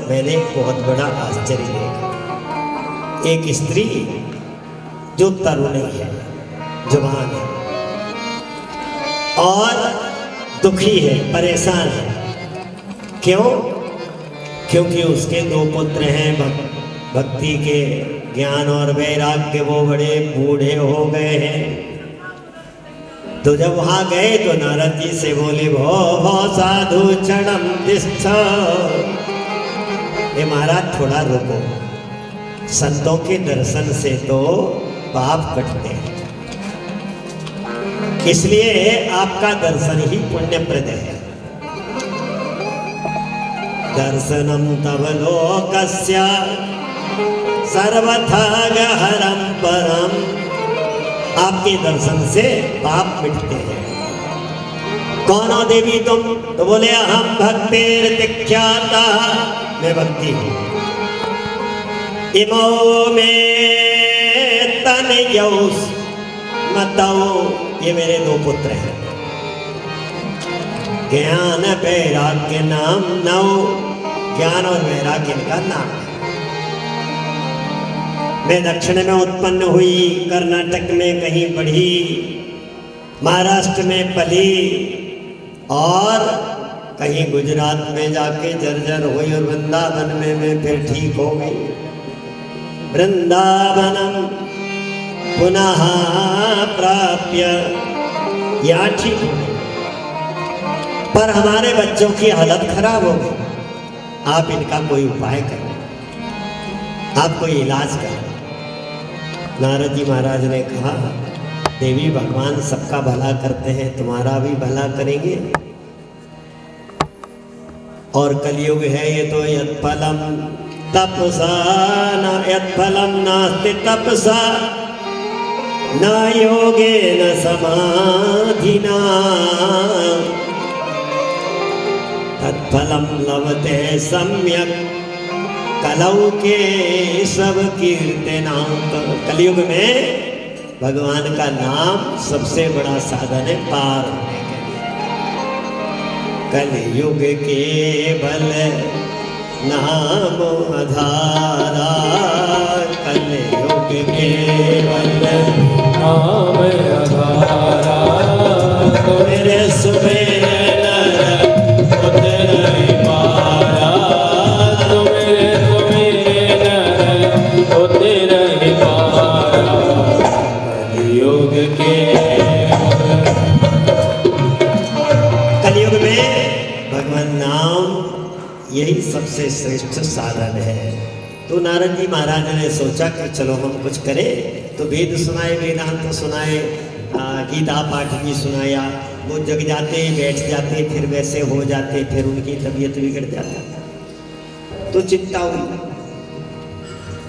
मैंने एक बहुत बड़ा आश्चर्य देखा। एक स्त्री जो तरुणी है, जवान है और दुखी है, परेशान है। क्यों? क्योंकि उसके दो पुत्र हैं, भक्ति के ज्ञान और वैराग्य वो बड़े बूढ़े हो गए हैं। तो जब वहां गए तो नारद जी से बोले, भो भो साधु क्षणम तिष्ठ, ये महाराज थोड़ा रुको, संतों के दर्शन से तो पाप कटते हैं, इसलिए आपका दर्शन ही पुण्यप्रद है। दर्शनम तव लोकस्य सर्वथा गहरम परम। आपके दर्शन से पाप मिटते हैं। कौन हो देवी तुम? तो बोले अहम भक्तेर तिख्याता, मैं भक्ति हूं। इमो में तनयौस मतौ, ये मेरे दो पुत्र हैं। ज्ञान वैराग्य नाम नौ, ज्ञान और वैराग्य का नाम है। मैं दक्षिण में उत्पन्न हुई, कर्नाटक में कहीं बढ़ी, महाराष्ट्र में पली और कहीं गुजरात में जाके जर्जर हुई और वृंदावन में मैं फिर ठीक हो गई। वृंदावनम पुनः प्राप्य, या ठीक हो गई, पर हमारे बच्चों की हालत खराब हो गई। आप इनका कोई उपाय करें, आप कोई इलाज करें। नारद जी महाराज ने कहा, देवी भगवान सबका भला करते हैं, तुम्हारा भी भला करेंगे। और कलयुग है ये तो, यत्फलम तपसा न यत्फलम नास्ति तपसा न योगेन समाधिना तत्फलम लभते सम्यक कलौ के सब कीर्तना। कलयुग में भगवान का नाम सबसे बड़ा साधन है पार होने के लिए। कलयुग केवल नाम आधारा, कलयुग केवल नाम आधारा। मेरे सुबह यही सबसे श्रेष्ठ साधन है। तो नारद जी महाराज ने सोचा कि चलो हम कुछ करें, तो वेद सुनाए, वेदांत सुनाए, गीता पाठ भी सुनाया। वो जग जाते, बैठ जाते, फिर वैसे हो जाते, फिर उनकी तबीयत बिगड़ जाती। तो चिंता हुई।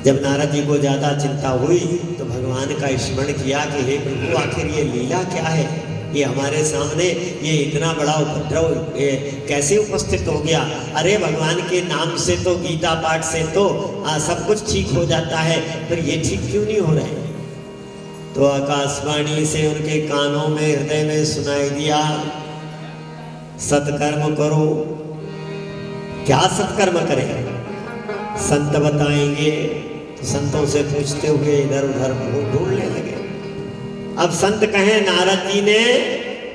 जब नारद जी को ज़्यादा चिंता हुई तो भगवान का स्मरण किया कि हे प्रभु, आखिर ये लीला क्या है? ये हमारे सामने ये इतना बड़ा उपद्रव ये कैसे उपस्थित हो गया? अरे भगवान के नाम से तो, गीता पाठ से तो सब कुछ ठीक हो जाता है, पर ये ठीक क्यों नहीं हो रहा है? तो आकाशवाणी से उनके कानों में, हृदय में सुनाई दिया, सत्कर्म करो। क्या सत्कर्म करें? संत बताएंगे। तो संतों से पूछते हुए इधर उधर ढूंढने लगे। अब संत कहें, नारद जी ने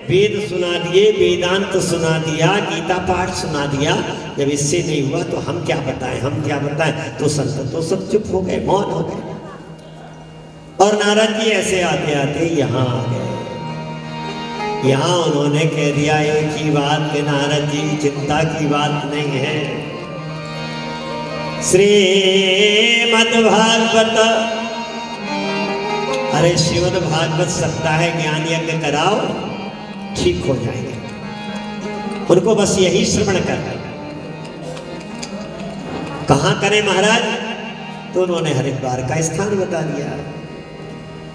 वेद सुना दिए, वेदांत सुना दिया, गीता पाठ सुना दिया, जब इससे नहीं हुआ तो हम क्या बताएं, हम क्या बताएं? तो संत तो सब चुप हो गए, मौन हो गए। और नारद जी ऐसे आते आते यहाँ आ गए। यहाँ उन्होंने कह दिया एक ही बात कि नारद जी, चिंता की बात नहीं है। श्रीमद्भागवत, अरे श्रीमद् भागवत सकता है ज्ञान यज्ञ कराओ, ठीक हो जाएंगे। उनको बस यही श्रवण करना। कहाँ करें महाराज? तो उन्होंने हरिद्वार का स्थान बता दिया,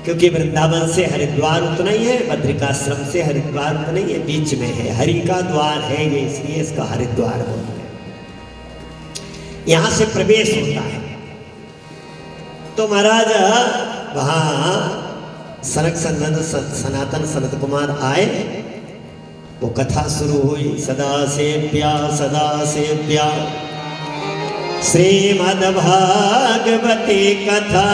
क्योंकि वृंदावन से हरिद्वार उतना ही है, बद्रिकाश्रम से हरिद्वार उतना ही है, बीच में है, हरि का द्वार है ये, इसलिए इसका हरिद्वार बोलते हैं। यहां से प्रवेश होता है। तो महाराज वहाँ सनक सनातन सनत कुमार आए, वो कथा शुरू हुई। सदा सेव्या श्रीमद्भागवती कथा,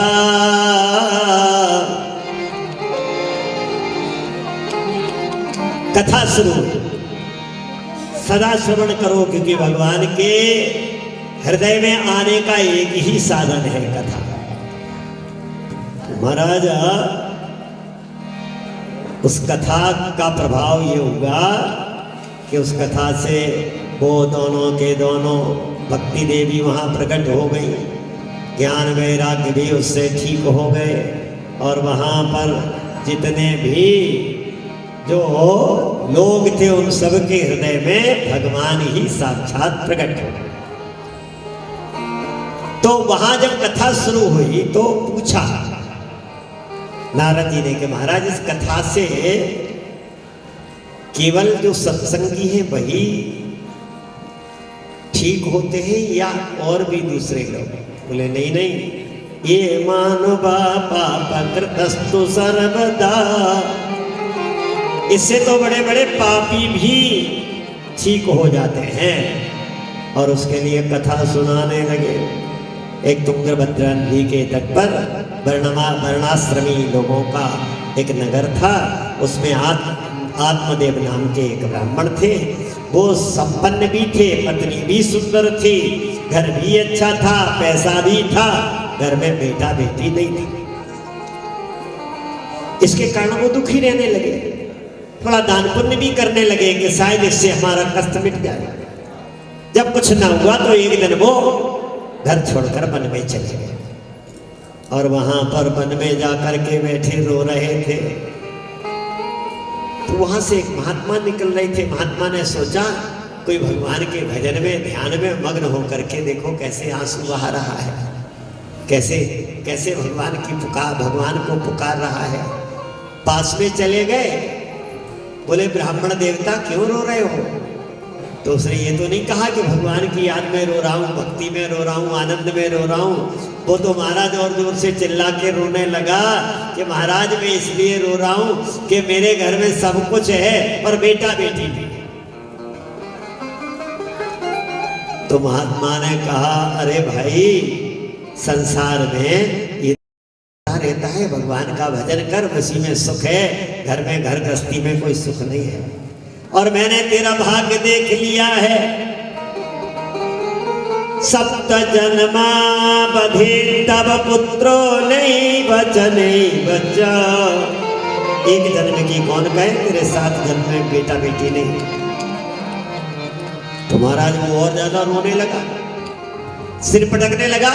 कथा शुरू हुई। सदा श्रवण करो, क्योंकि भगवान के हृदय में आने का एक ही साधन है, कथा। महाराज उस कथा का प्रभाव ये होगा कि उस कथा से वो दोनों के दोनों भक्ति देवी वहाँ प्रकट हो गई, ज्ञान वैराग्य भी उससे ठीक हो गए, और वहाँ पर जितने भी जो लोग थे उन सब के हृदय में भगवान ही साक्षात प्रकट हो गए। तो वहां जब कथा शुरू हुई तो पूछा नारद जी ने कि महाराज इस कथा से केवल जो सत्संगी है वही ठीक होते हैं या और भी दूसरे लोग? बोले नहीं नहीं, ये मानव पाप कृतस्तु सर्वदा, इससे तो बड़े बड़े पापी भी ठीक हो जाते हैं। और उसके लिए कथा सुनाने लगे। एक तुंगभद्रा नदी के तट पर वर्णाश्रमी लोगों का एक नगर था। उसमें आत्मदेव नाम के एक ब्राह्मण थे। वो संपन्न भी थे, पत्नी भी सुंदर थी, घर भी अच्छा था, पैसा भी था, घर में बेटा बेटी नहीं थी। इसके कारण वो दुखी रहने लगे। थोड़ा दान पुण्य भी करने लगे कि शायद इससे हमारा कष्ट मिट जाए। जब कुछ ना हुआ तो एक दिन वो घर छोड़कर वन में चले गए और वहां पर वन में जाकर के बैठे रो रहे थे। तो वहां से एक महात्मा निकल रहे थे। महात्मा ने सोचा कोई भगवान के भजन में ध्यान में मग्न होकर के देखो कैसे आंसू बहा रहा है, कैसे कैसे भगवान को पुकार रहा है। पास में चले गए, बोले ब्राह्मण देवता क्यों रो रहे हो? तो उसने ये तो नहीं कहा कि भगवान की याद में रो रहा हूँ, भक्ति में रो रहा हूँ, आनंद में रो रहा हूँ। वो तो महाराज जोर जोर से चिल्ला के रोने लगा कि महाराज मैं इसलिए रो रहा हूँ कि मेरे घर में सब कुछ है और बेटा बेटी भी। तो महात्मा ने कहा अरे भाई संसार में ये रहता है, भगवान का भजन कर, उसी में सुख है। घर में घर गृहस्थी में कोई सुख नहीं है। और मैंने तेरा भाग्य देख लिया है। सप्त जन्मा बधे तब पुत्रो नहीं बचने बच्चा। एक जन्म की कौन कहे, तेरे 7 जन्म में बेटा बेटी नहीं। तो महाराज वो और ज्यादा रोने लगा, सिर पटकने लगा।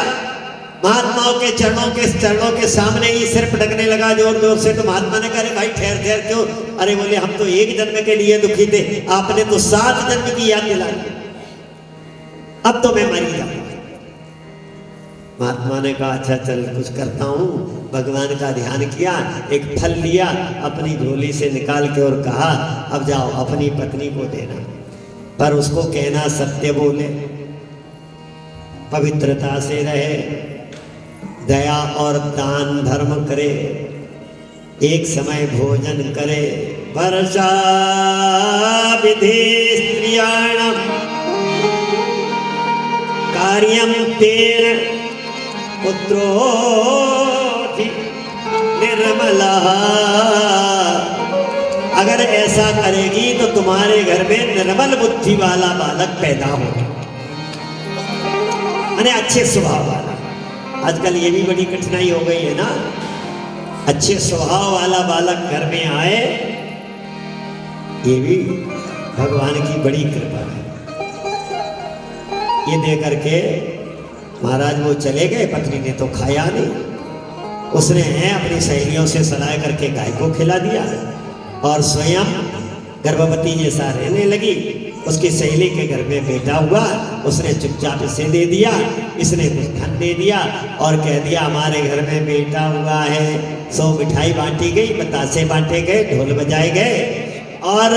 महात्माओं के चरणों के सामने ही सिर पटकने लगा जोर जोर से। तो महात्मा ने कहा भाई ठहर ठहर क्यों? अरे बोले हम तो एक जन्म के लिए दुखी थे, आपने तो 7 जन्म की याद दिलाई, अब तो मैं मरी जाऊंगा। महात्मा ने कहा अच्छा चल कुछ करता हूँ। भगवान का ध्यान किया, एक फल लिया, अपनी झोली से निकाल के और कहा अब जाओ अपनी पत्नी को देना, पर उसको कहना सत्य बोले, पवित्रता से रहे, दया और दान धर्म करे, एक समय भोजन करे। वर्षा विधि स्त्रियाणां कार्यं तेन पुत्रोऽधि निर्मलः। अगर ऐसा करेगी तो तुम्हारे घर में निर्मल बुद्धि वाला बालक पैदा हो, माने अच्छे स्वभाव वाला। आजकल ये भी बड़ी कठिनाई हो गई है ना, अच्छे स्वभाव वाला बालक घर में आए, ये भी भगवान की बड़ी कृपा है। ये दे करके महाराज वो चले गए। पत्नी ने तो खाया नहीं, उसने अपनी सहेलियों से सलाह करके गाय को खिला दिया और स्वयं गर्भवती जैसा रहने लगी। उसकी सहेली के घर में बेटा हुआ, उसने चुपचाप इसे दे दिया, इसने कुछ धन दे दिया और कह दिया हमारे घर में बेटा हुआ है। 100 मिठाई बांटी गई, बतासे बांटे गए, ढोल बजाए गए। और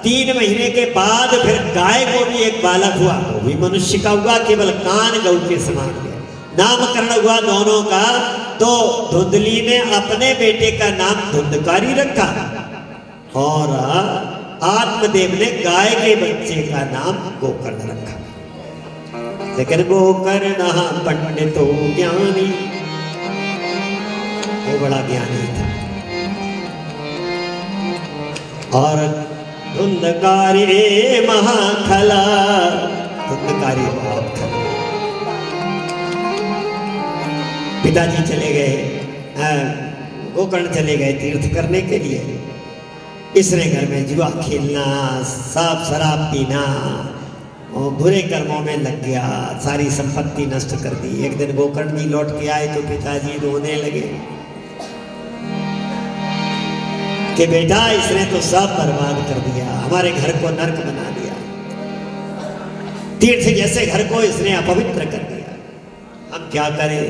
3 महीने के बाद फिर गाय को भी एक बालक हुआ, वो भी मनुष्य का हुआ, केवल कान गौ के समान है। नामकरण हुआ दोनों का। तो धुंधली ने अपने बेटे का नाम धुंधकारी रखा और आत्मदेव ने गाय के बच्चे का नाम गोकर्ण रखा। लेकिन गोकर्ण पंडितो ज्ञानी, वो बड़ा ज्ञानी था। और धुंधकारी महाखला, धुंधकारी बहुत खला। पिताजी चले गए, गोकर्ण चले गए तीर्थ करने के लिए। इसने घर में जुआ खेलना, साफ शराब पीना और बुरे कर्मों में लग गया, सारी संपत्ति नष्ट कर दी। एक दिन गोकर्ण जी लौट के आए तो पिताजी रोने लगे कि बेटा इसने तो सब बर्बाद कर दिया, हमारे घर को नर्क बना दिया, तीर्थ जैसे घर को इसने अपवित्र कर दिया। हम क्या करें?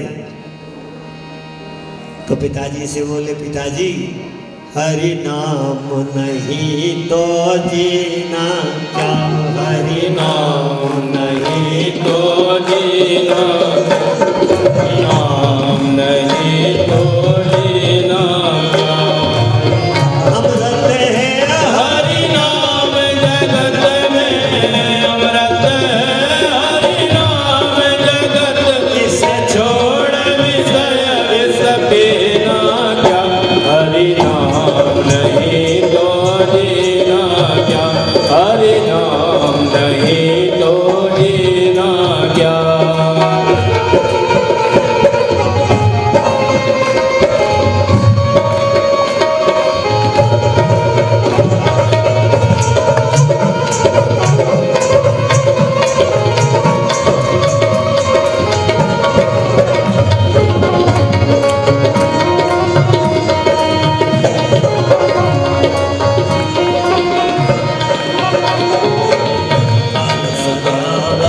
तो पिताजी से बोले, पिताजी हरि नाम नहीं तो जीना क्या, हरि नाम नहीं तो जीना, नाम नहीं तो जीना। हम रहते हैं हरि नाम जगत में अमृत, हरि नाम जगत इसे छोड़ विषय विष पीना क्या, हरि नाम नहीं तो जीना क्या, हरि नाम नहीं तो जीना क्या।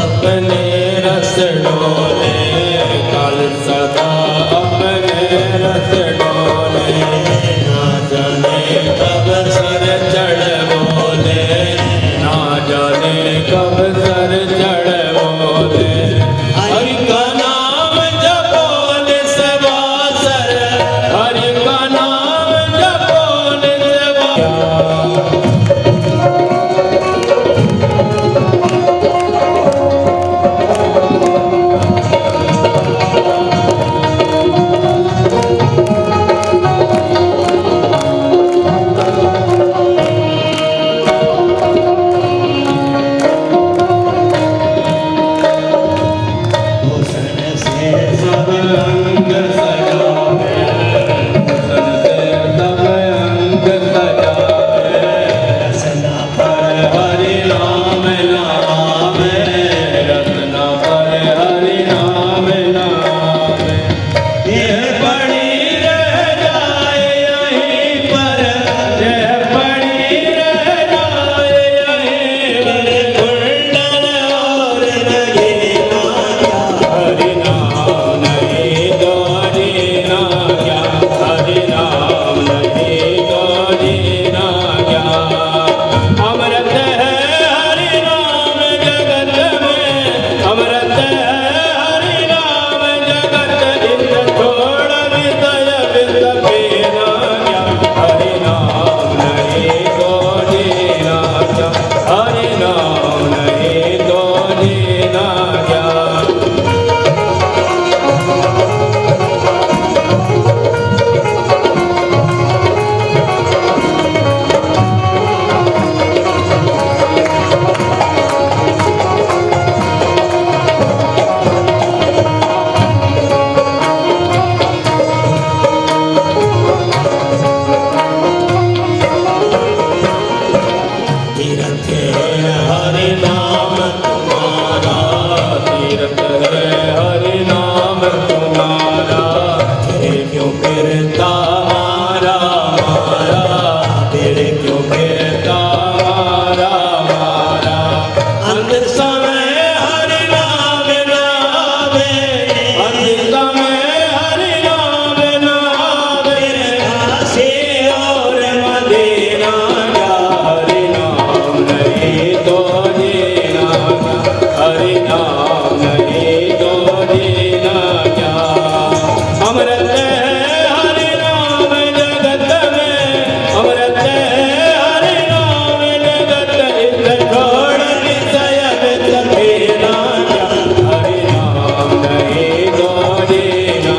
अपने रस डोले काल सदा, अपने रस डोले ना जाने कब सर चढ़ बोले, ना जाने कब सर चढ़ बोले। हरि का नाम जपोले सवासर, हरि का नाम जपोले सवासर। भूषण से सब अंग सजावे, भूषण से सब अंग सजावे, रसना पर हरि नाम नामे, रत्ना पर हरि नाम नामे। यह पड़ी रह जाए यहीं पर, यह पड़ी रह जाए यहीं पर, कुंडल और नगीना क्या, हरि नाम नहीं तो जीना क्या, हरि नाम नहीं तो जीना क्या। अमृत है हरि नाम जगत में, अमृत है हरि नाम जगत, इंद्र छोड़ विषय विष पीना क्या, हरि नाम नहीं तो जीना क्या, हरि नाम नहीं तो जीना क्या। तीरथ है हरि नाम तुम्हारा, तीरथ है हरि नाम तुम्हारा, तेरे क्यों फिरता मारा मारा, तेरे क्यों फिरता मारा मारा। अंत समय हरि नाम नावे, अंत समय हरि नाम नावे, काशी और मदीना क्या, हरि नाम नहीं तो जीना क्या, हरि नाम नहीं तो जीना क्या। अमृत है हरि नाम जगत में, अमृत है हरि नाम जगत, इंद्र छोड़ विषय विष पीना क्या, हरि नाम नहीं तो जीना,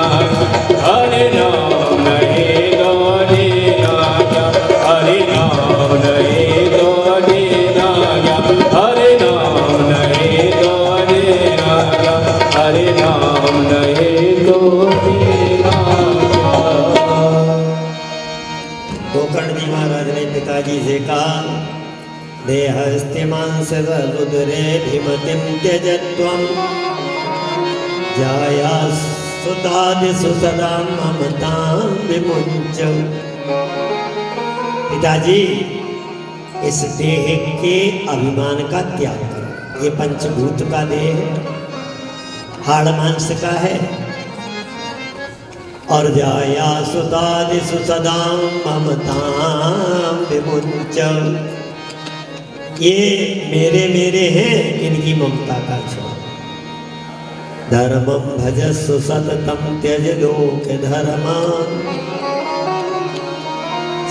हरि नाम नहीं तो जीना क्या, हरि नाम नहीं तो जीना क्या, हरि नाम नहीं तो जीना क्या, हरि नाम नहीं तो जीना क्या। गोकर्ण जी महाराज ने पिताजी से कहा, देहस्ते मांस रुद्रे भीमतिम त्यजत्वम, जाया सुतादिषु सदा ममतां विमुञ्च। पिताजी, इस देह के अभिमान का त्याग करो। ये पंचभूत का देह है, हाड़ मांस का है। और जाया सुतादिषु सदां ममतां विमुञ्च, ये मेरे मेरे हैं, इनकी ममता का छोड़। धर्मं भजस्व सततं त्यज लोक धर्मान्,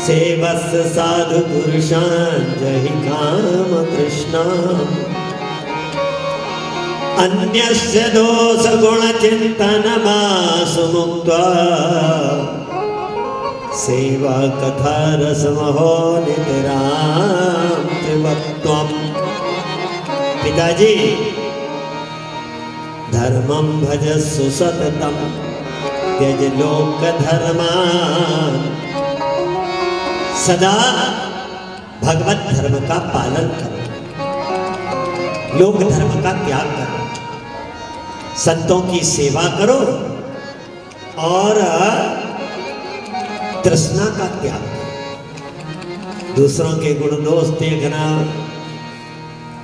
सेवस्य साधु पुरुषान् जहि काम कृष्णान्। अन्यस्य दोष गुण चिंतनमासु मुक्त्वा, सेवा कथा रसमहो नितरां त्रिवक्त्वम्। पिताजी, धर्मं भजस्व सततं त्यज लोक धर्मान्, सदा भगवत धर्म का पालन करो, लोक धर्म का त्याग करो, संतों की सेवा करो और तृष्णा का त्याग करो। दूसरों के गुण दोष देखना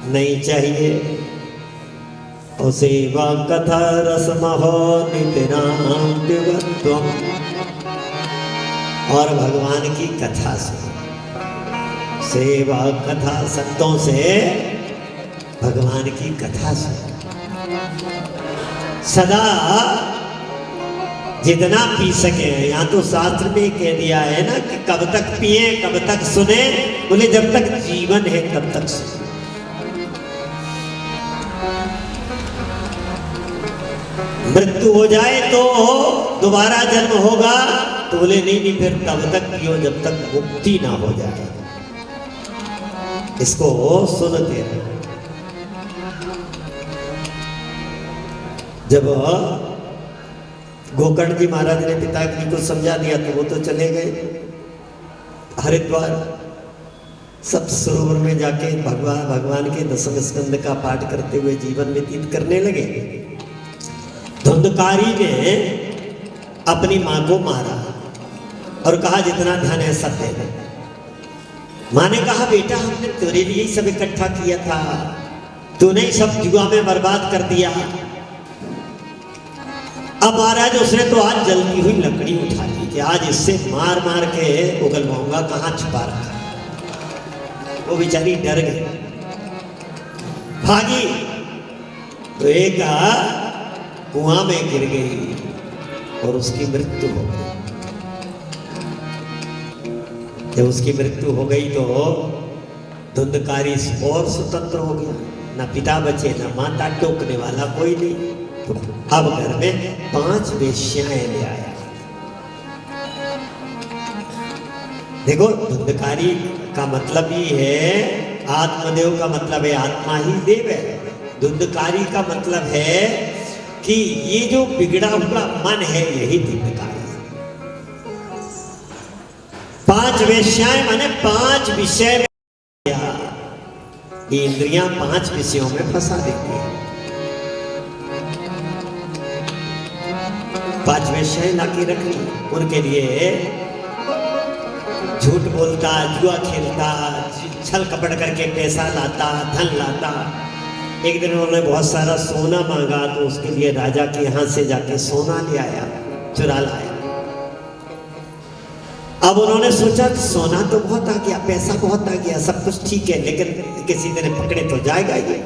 नहीं चाहिए। और सेवा कथा रसमहो नितरां त्रिवक्त्वम्, और भगवान की कथा सुनो। सेवा कथा, संतों से भगवान की कथा सुनो। सदा जितना पी सके। यहाँ तो शास्त्र में कह दिया है ना कि कब तक पिए, कब तक सुने। बोले जब तक जीवन है तब तक सुने। मृत्यु हो जाए तो दोबारा जन्म होगा, तो बोले नहीं नहीं, फिर तब तक पियो जब तक मुक्ति ना हो जाए। इसको सुनते रहे। जब गोकर्ण जी महाराज ने पिताजी को समझा दिया तो वो तो चले गए हरिद्वार। सब सरोवर में जाके भगवान के दसम स्कंद का पाठ करते हुए जीवन व्यतीत करने लगे। धुंधकारी ने अपनी मां को मारा और कहा जितना धन है सब दे दे। मां ने कहा बेटा हमने तेरे लिए ही सब इकट्ठा किया था, तूने ही सब जुआ में बर्बाद कर दिया। अब महाराज उसने तो आज जलती हुई लकड़ी उठा ली कि आज इससे मार मार के उगलवाऊंगा, कहाँ छुपा रखा। वो बेचारी डर गई, भागी तो एक कुआं में गिर गई और उसकी मृत्यु हो गई। जब उसकी मृत्यु हो गई तो धुंधकारी और स्वतंत्र हो गया। न पिता बचे न माता, टोकने वाला कोई नहीं। तो अब घर में 5 वेश्याएं ले आया। देखो धुंधकारी का मतलब ही है, आत्मदेव का मतलब है आत्मा ही देव है। धुंधकारी का मतलब है कि ये जो बिगड़ा हुआ मन है यही धुंधकारी है। 5 वेश्याएं माने 5 विषय में, ये इंद्रियां 5 विषयों में फंसा देती है। 5 वेश्याएं लाके रखी, उनके लिए झूठ बोलता, जुआ खेलता, छल कपट करके पैसा लाता, धन लाता। एक दिन उन्होंने बहुत सारा सोना मांगा तो उसके लिए राजा के यहाँ से जाके सोना ले आया, चुरा लाया। अब उन्होंने सोचा कि सोना तो बहुत आ गया, पैसा बहुत आ गया, सब कुछ ठीक है, लेकिन किसी दिन पकड़े तो जाएगा ये।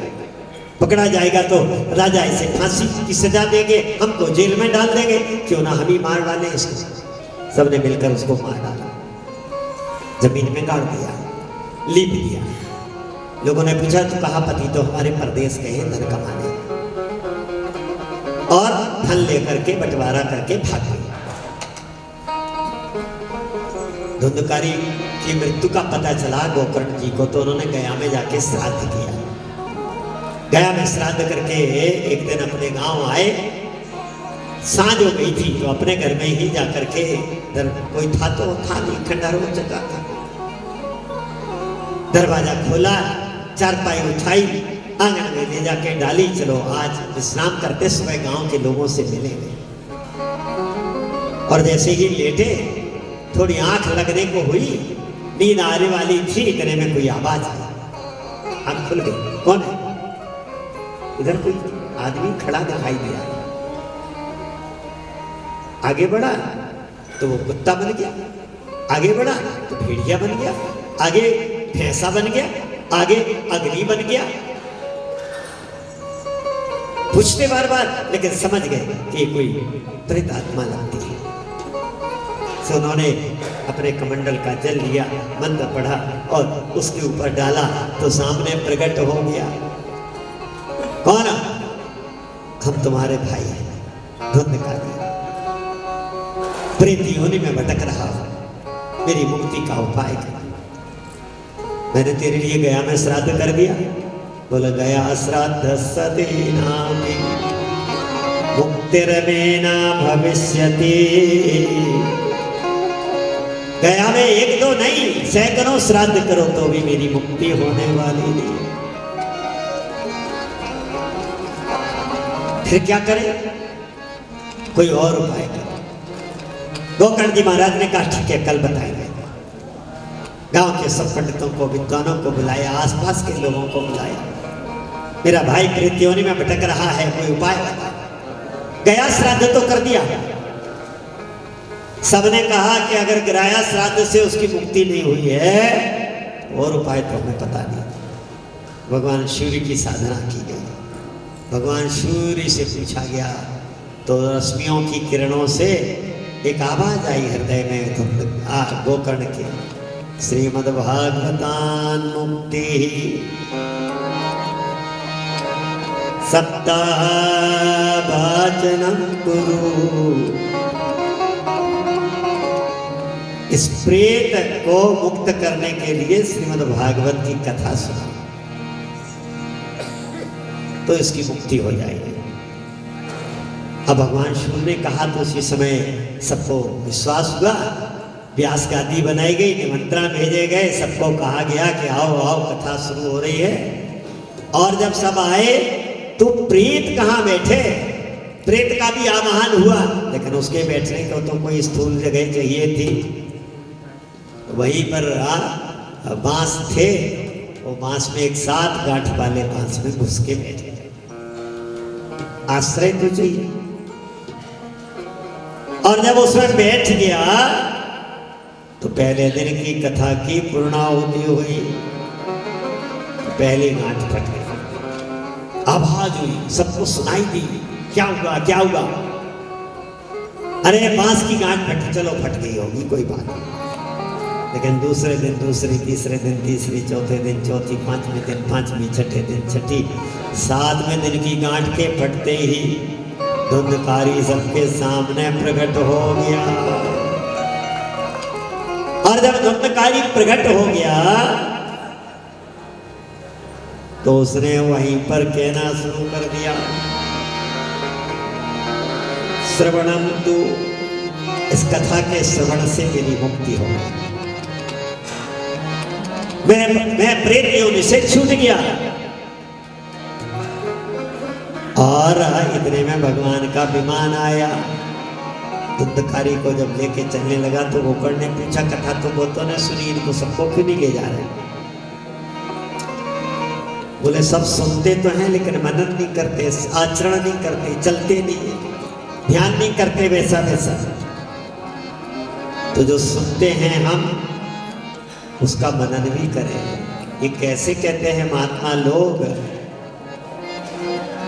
पकड़ा जाएगा तो राजा इसे फांसी की सजा देंगे, हमको जेल में डाल देंगे, क्यों ना हम ही मार डालें इसको। सबने मिलकर उसको मार डाला, जमीन में गाड़ दिया, लीप दिया। लोगों ने पूछा तो कहा पति तो हमारे परदेश गए हैं धन कमाने, और धन लेकर के बंटवारा करके भाग गए। धुंधकारी की मृत्यु का पता चला गोकर्ण जी को, तो उन्होंने गया में जाके श्राद्ध किया। गया में श्राद्ध करके एक दिन अपने गांव आए। सांझ हो गई थी तो अपने घर में ही जाकर के, कोई था तो था नहीं, खंडहर हो चुका था। दरवाजा खोला, चारपाई उठाई, आंगन में ले जाके डाली, चलो आज विश्राम करते समय गांव के लोगों से मिलेंगे। और जैसे ही लेटे, थोड़ी आंख लगने को हुई, नींद आने वाली थी, इतने में कोई आवाज आई। आंख खुल गई, कौन है? इधर कोई आदमी खड़ा दिखाई दिया। आगे बढ़ा तो वो कुत्ता बन गया, आगे बढ़ा तो भेड़िया बन गया, आगे भैंसा बन गया, आगे अग्नि बन गया। पूछते बार बार, लेकिन समझ गए कि ये कोई प्रेत आत्मा लगती है। तो उन्होंने अपने कमंडल का जल लिया, मंत्र पढ़ा और उसके ऊपर डाला तो सामने प्रकट हो गया। कौन? हम तुम्हारे भाई हैं, धुंधकारी, प्रेत योनि में भटक रहा हूं, मेरी मुक्ति का उपाय कर। मैंने तेरे लिए गया में श्राद्ध कर दिया। बोला गया श्राद्ध सतीनामि मुक्तिर्मेना भविष्यति। गया में एक दो नहीं, सैकड़ों श्राद्ध करो तो भी मेरी मुक्ति होने वाली नहीं। फिर क्या करें? कोई और उपाय करो। गोकर्ण जी महाराज ने कहा ठीक है, कल बताएंगे। गांव के सब पंडितों को, विद्वानों को बुलाया, आसपास के लोगों को बुलाया। मेरा भाई प्रेत योनि में भटक रहा है, कोई उपाय बता। गया श्राद्ध तो कर दिया। सबने कहा कि अगर गया श्राद्ध से उसकी मुक्ति नहीं हुई है और उपाय तो हमें पता नहीं। भगवान सूर्य की साधना की गई, भगवान सूर्य से पूछा गया तो रश्मियों की किरणों से एक आवाज आई हृदय में गोकर्ण के, श्रीमद्भागवतान मुक्ति सप्ताह वाचनम कुरु। इस प्रेत को मुक्त करने के लिए श्रीमद्भागवत की कथा सुना तो इसकी मुक्ति हो जाएगी। अब भगवान शिव ने कहा तो उसी समय सबको विश्वास हुआ। व्यास गादी बनाई गई, निमंत्रण भेजे गए, सबको कहा गया कि आओ आओ, कथा शुरू हो रही है। और जब सब आए तो प्रेत कहाँ बैठे? प्रेत का भी आवाहन हुआ, लेकिन उसके बैठने को तो कोई स्थूल जगह चाहिए थी। वहीं पर बांस थे, वो बांस में एक 7 गांठ वाले बांस में घुस के बैठे। आश्रय तो चाहिए। और जब उसमें बैठ गया तो पहले दिन की कथा की पूर्णाहुति हुई। पहली गांठ फट गई, आवाज हुई, सबको सुनाई दी, क्या हुआ क्या हुआ? अरे बांस की गांठ फट, चलो फट गई होगी, कोई बात नहीं। लेकिन दूसरे दिन दूसरी, तीसरे दिन तीसरी, चौथे दिन चौथी, पांचवें दिन पांचवी, छठे दिन छठी, 7वें दिन की गांठ के फटते ही धुंधकारी सबके सामने प्रकट हो गया। और जब धुंधकारी प्रकट हो गया तो उसने वहीं पर कहना शुरू कर दिया, श्रवणम तु, इस कथा के श्रवण से मेरी मुक्ति हो गई। मैं प्रेत योनि से छूट गया। और इतने में भगवान का विमान आया। धुंधकारी को जब लेके चलने लगा तो गोकर्ण ने पूछा, कथा तो बहुतों ने सुनी, इनको सबको क्यों नहीं ले जा रहे? बोले सब सुनते तो हैं लेकिन मनन नहीं करते, आचरण नहीं करते, चलते नहीं, ध्यान नहीं करते वैसा वैसा। तो जो सुनते हैं हम उसका मनन भी करें। ये कैसे कहते हैं महात्मा लोग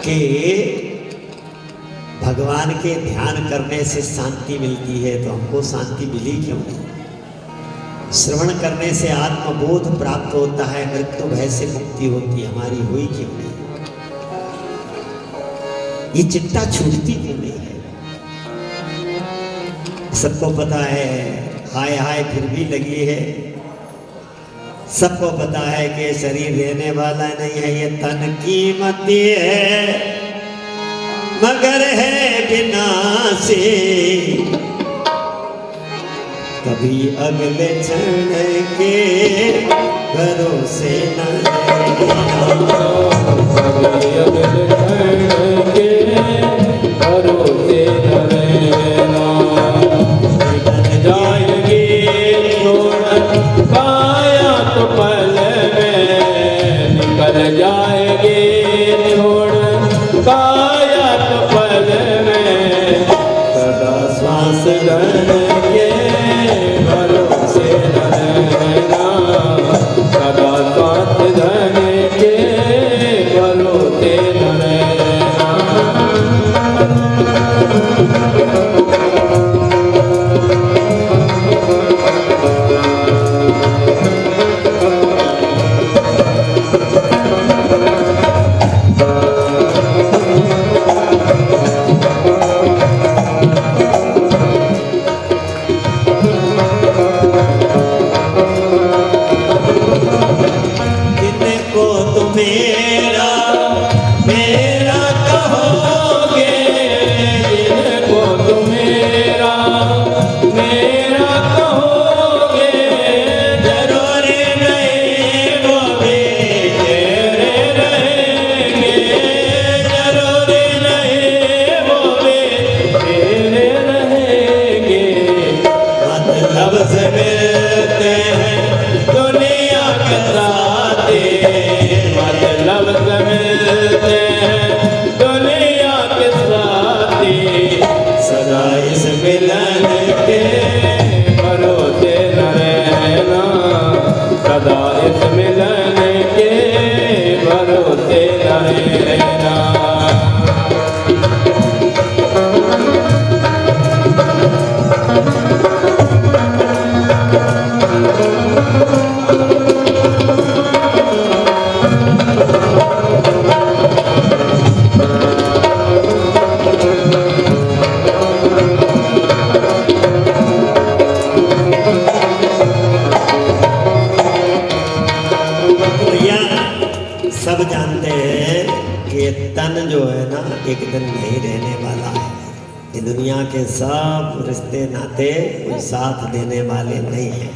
कि भगवान के ध्यान करने से शांति मिलती है, तो हमको शांति मिली क्यों नहीं? श्रवण करने से आत्मबोध प्राप्त होता है, मृत्यु भय से मुक्ति होती है, हमारी हुई क्यों नहीं? ये चिंता छूटती क्यों नहीं है? सबको पता है हाय हाय फिर भी लगी है। सबको पता है कि शरीर रहने वाला नहीं है, ये तन कीमती है मगर है विनाशी, कभी अगले क्षण के भरोसे न रहना, कभी अगले क्षण के भरोसे न रहना। जाएंगे छोड़ काया तो पल में, निकल जाएंगे छोड़ काया मिलन के भरोसे न रहना, सदा इस मिलन के भरोसे न रहना। सब जानते हैं कि तन जो है ना एक दिन नहीं रहने वाला है। ये दुनिया के सब रिश्ते नाते कोई साथ देने वाले नहीं हैं।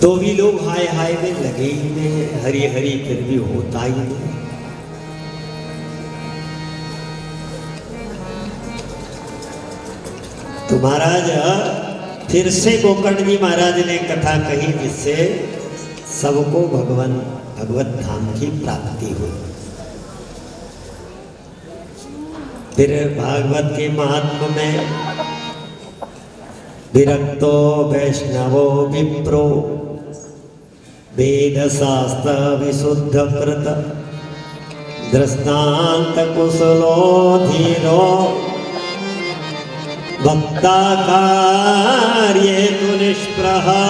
तो भी लोग हाय हाय में लगे ही में, हरी हरी फिर भी होता ही नहीं। तो महाराज फिर से गोकर्ण जी महाराज ने कथा कही जिससे सबको भगवत धाम की प्राप्ति हुई। फिर भागवत के महात्म में विरक्तो वैष्णवो विप्रो वेद शास्त्र विशुद्ध कृत दृष्टांत कुशलो धीरो भक्ता कार्ये तु निष्प्रहा।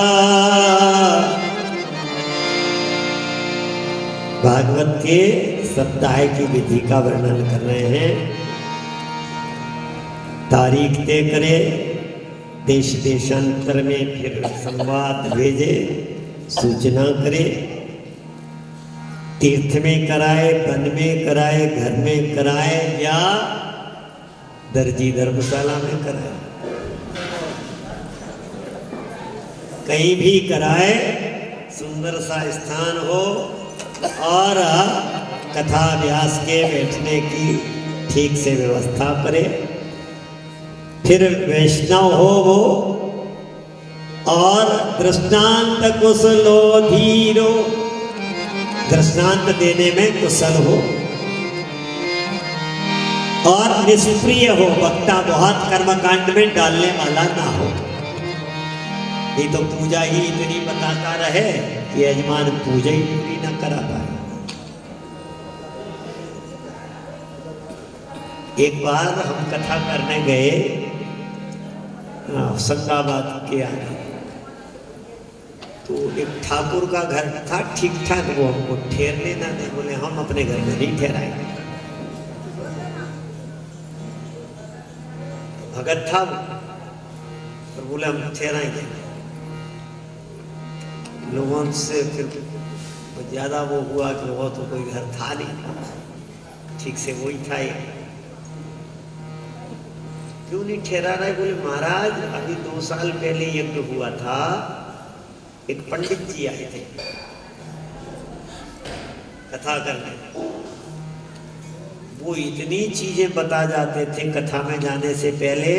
भागवत के सप्ताह की विधि का वर्णन कर रहे हैं। तारीख तय करे, देश देशांतर में फिर संवाद भेजे, सूचना करे, तीर्थ में कराए, वन में कराए, घर में कराए या दर्जी धर्मशाला में कराए, कहीं भी कराए, सुंदर सा स्थान हो और कथा व्यास के बैठने की ठीक से व्यवस्था करे। फिर वैष्णव हो वो और दृष्टांत कुशलो धीरो, दृष्टांत देने में कुशल हो और निष्प्रिय हो, वक्ता बहुत कर्मकांड में डालने वाला ना हो। ये तो पूजा ही इतनी बताता रहे कि यजमान पूजा ही पूरी न करा पाए। एक बार हम कथा करने गए होशंगाबाद के आगे, तो एक ठाकुर का घर था, ठीक ठाक, वो हमको ठहरने ना दे, बोले हम अपने घर में नहीं ठहराएंगे। भगत था और बोले हम ठहराएंगे। लोगों से फिर ज्यादा वो हुआ कि वो तो कोई घर था नहीं, ठीक से वही था ये, क्यों नहीं ठहरा रहे? बोले महाराज अभी 2 साल पहले यज्ञ हुआ था, एक पंडित जी आए थे कथा करने, वो इतनी चीजें बता जाते थे कथा में जाने से पहले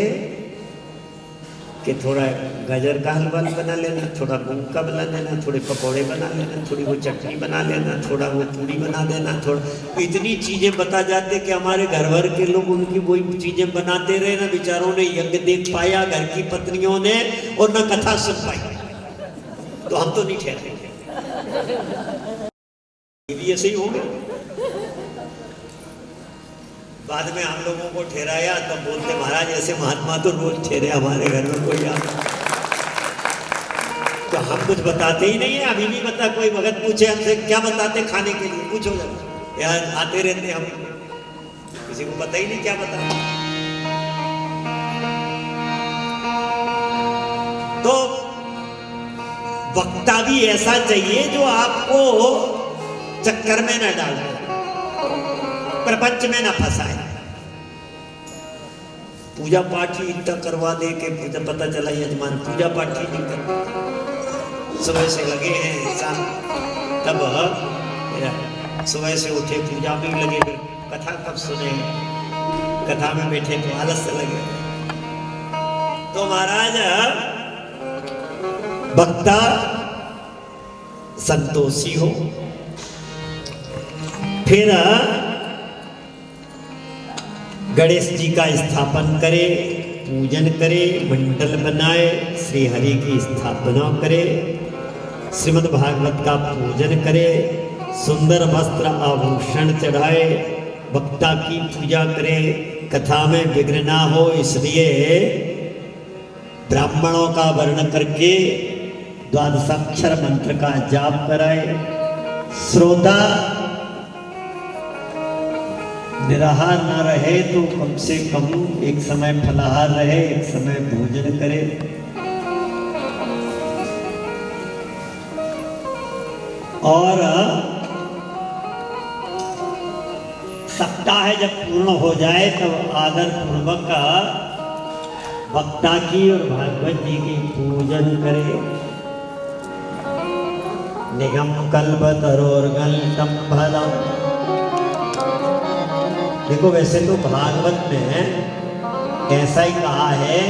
कि थोड़ा गाजर का हलवा बना लेना, थोड़ा मूंग का बना लेना, थोड़े पकौड़े बना लेना, थोड़ी वो चटनी बना लेना, थोड़ा वो पूड़ी बना देना, थोड़ा इतनी चीजें बता जाते कि हमारे घर भर के लोग उनकी वही चीजें बनाते रहे ना। बेचारों ने यज्ञ देख पाया, घर की पत्नियों ने, और न कथा सुन पाई। तो हम तो नहीं ठहरे, ये भी ऐसे ही हो गया। बाद में हम लोगों को ठहराया तब बोलते महाराज ऐसे महात्मा तो रोज ठहरे हमारे घर में कोई आता, तो हम कुछ बताते ही नहीं है। अभी भी बता, कोई भगत पूछे हमसे क्या बताते खाने के लिए, पूछो जरा, यार आते रहते हम, किसी को पता ही नहीं क्या बताते। तो वक्ता भी ऐसा चाहिए जो आपको चक्कर में न डाले, प्रपंच में न फंसाए। पूजा पाठ ही इतना करवा दे के पता चला यजमान पूजा पाठ ही नहीं करते, सुबह से लगे हैं शाम, तब सुबह से उठे पूजा में लगे, फिर कथा कब सुने, कथा में बैठे तो आलस से लगे। तो महाराज वक्ता संतोषी हो, फिर गणेश जी का स्थापन करे, पूजन करे, मंडल बनाए, श्री हरि की स्थापना करे, श्रीमद् भागवत का पूजन करे, सुंदर वस्त्र आभूषण चढ़ाए, वक्ता की पूजा करे, कथा में विघ्न ना हो इसलिए ब्राह्मणों का वर्ण करके द्वादशाक्षर मंत्र का जाप कराए। श्रोता निराहार न रहे तो कम से कम एक समय फलाहार रहे, एक समय भोजन करे। और सप्ताह जब पूर्ण हो जाए तब आदर पूर्वक वक्ता की और भागवत जी की पूजन करे। निगम कल्पतरोर्गलितं फलम्। देखो वैसे तो भागवत में ऐसा ही कहा है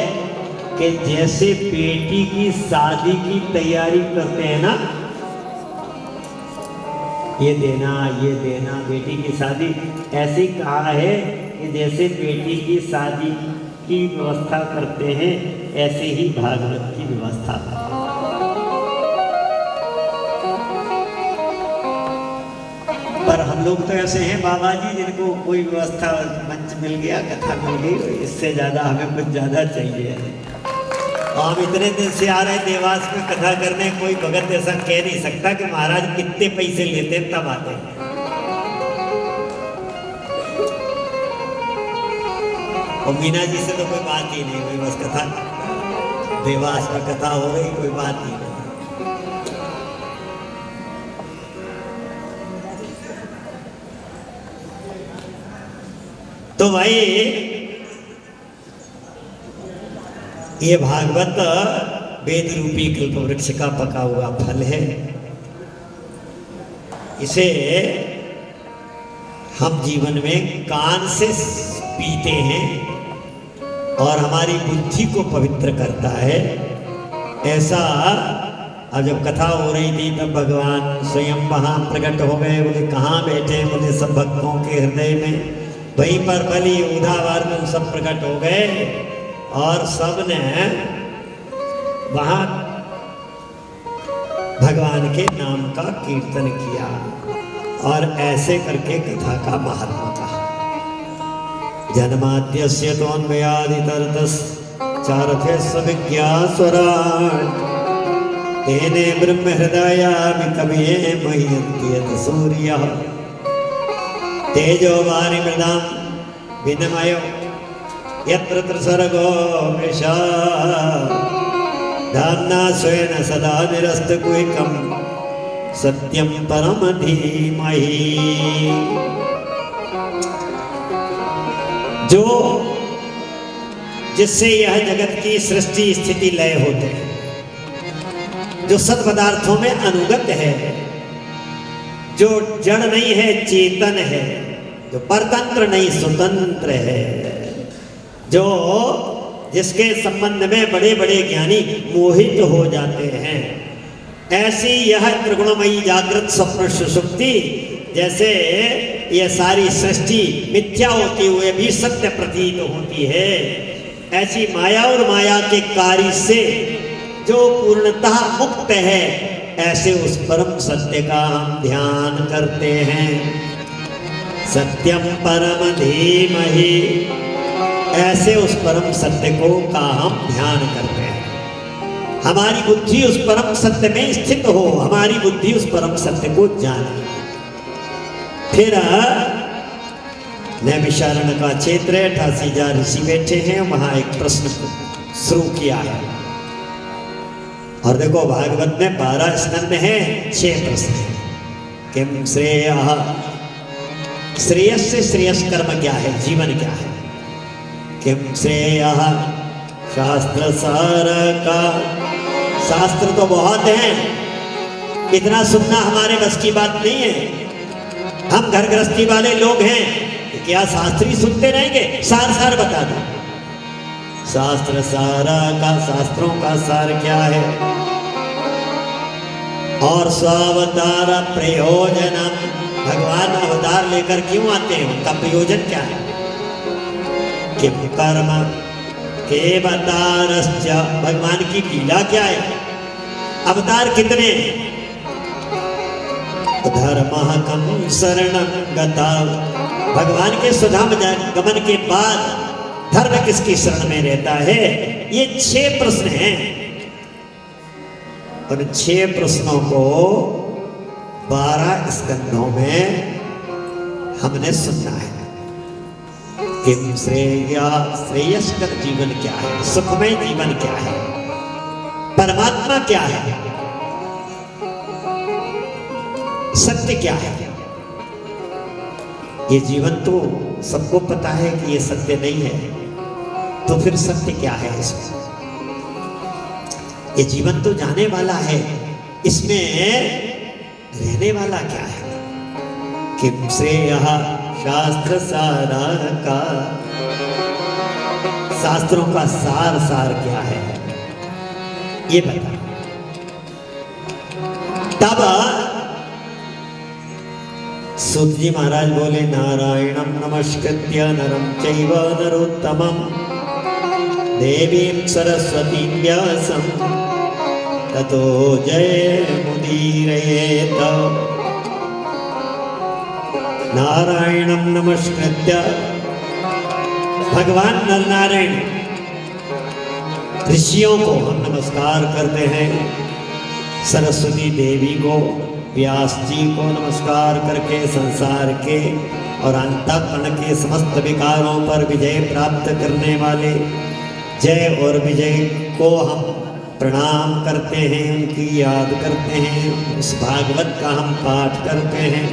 कि जैसे बेटी की शादी की तैयारी करते हैं ना, ये देना बेटी की शादी, ऐसे ही कहा है कि जैसे बेटी की शादी की व्यवस्था करते हैं ऐसे ही भागवत की व्यवस्था करते हैं। पर हम लोग तो ऐसे हैं बाबा जी जिनको कोई व्यवस्था, मंच मिल गया, कथा मिल गई, इससे ज्यादा हमें कुछ ज्यादा चाहिए। हम इतने दिन से आ रहे देवास में कथा करने, कोई भगत ऐसा कह नहीं सकता कि महाराज कितने पैसे लेते हैं तब आते हैं। और मीना जी से तो कोई बात ही नहीं हुई, बस कथा देवास में कथा हो रही, कोई बात ही नहीं। तो भाई ये भागवत वेद रूपी कल्प वृक्ष का पका हुआ फल है। इसे हम जीवन में कान से पीते हैं और हमारी बुद्धि को पवित्र करता है। ऐसा अब जब कथा हो रही थी तब भगवान स्वयं वहां प्रकट हो गए। बोले कहाँ बैठे? बोले सब भक्तों के हृदय में। वहीं पर बलि उधावार में सब प्रकट हो गए और सब ने वहां भगवान के नाम का कीर्तन किया और ऐसे करके कथा का महात्मा कहा। जन्माद्यस्य तोन्मयादितरतस् चारथेस्व विज्ञास्वराट् तेने ब्रह्म हृदयामि कवये मह्यन्ति यत् सूर्यः तेजो वारिमृदां विनिमयो यत्र त्रिसर्गो मृषा धाम्ना स्वेन सदा निरस्तकुहकं सत्यं परम धीमहि। जो जिससे यह जगत की सृष्टि स्थिति लय होते हैं, जो सत पदार्थों में अनुगत है, जो जड़ नहीं है चेतन है, जो परतंत्र नहीं स्वतंत्र है, जो जिसके संबंध में बड़े बड़े ज्ञानी मोहित हो जाते हैं, ऐसी यह त्रिगुणमयी जागृत स्वप्न सुषुप्ति, जैसे यह सारी सृष्टि मिथ्या होते हुए भी सत्य प्रतीत होती है, ऐसी माया और माया के कार्य से जो पूर्णतः मुक्त है, ऐसे उस परम सत्य का हम ध्यान करते हैं। सत्यम परम धीमहि, ऐसे उस परम सत्य को का हम ध्यान करते हैं। हमारी बुद्धि उस परम सत्य में स्थित हो, हमारी बुद्धि उस परम सत्य को जाने। फिर नैमिषारण्य का क्षेत्र है, 88,000 ऋषि बैठे हैं, वहां एक प्रश्न शुरू किया है। और देखो भागवत में 12 स्कंद हैं, 6 प्रश्न हैं। किम श्रेयः, श्रेयस से श्रेयस कर्म क्या है, जीवन क्या है। किम श्रेयः, शास्त्र सार का, शास्त्र तो बहुत हैं, इतना सुनना हमारे बस की बात नहीं है। हम घर गृहस्थी वाले लोग हैं, क्या शास्त्री सुनते रहेंगे? सार सार बता दो। शास्त्र सारा का, शास्त्रों का सार क्या है। और स्वावतार प्रयोजनम, भगवान अवतार लेकर क्यों आते हैं, उनका प्रयोजन क्या है। किम कर्म के अवतारश्च, भगवान की लीला क्या है, अवतार कितने हैं। धर्मः कं शरणं गता, भगवान के सुधाम गमन के बाद धर्म किसकी शरण में रहता है। ये 6 प्रश्न हैं। उन 6 प्रश्नों को 12 स्कंधों में हमने सुनना है। किम श्रेयस्कर जीवन क्या है, सुखमय जीवन क्या है, परमात्मा क्या है, सत्य क्या है। ये जीवन तो सबको पता है कि ये सत्य नहीं है, तो फिर सत्य क्या है इसमें। ये जीवन तो जाने वाला है, इसमें रहने वाला क्या है। किम श्रेयः शास्त्र सारा का, शास्त्रों का सार क्या है ये बता। तब सूत जी महाराज बोले नारायणं नमस्कृत्य नरं चैव नरोत्तमं देवीं सरस्वतीं व्यासं ततो जयमुदीरयेत। नारायणं नमस्कृत्य, भगवान नर नारायण ऋषियों को हम नमस्कार करते हैं, सरस्वती देवी को, व्यास जी को नमस्कार करके संसार के और अंतःकरण के समस्त विकारों पर विजय प्राप्त करने वाले जय और विजय को हम प्रणाम करते हैं, उनकी याद करते हैं, उस भागवत का हम पाठ करते हैं।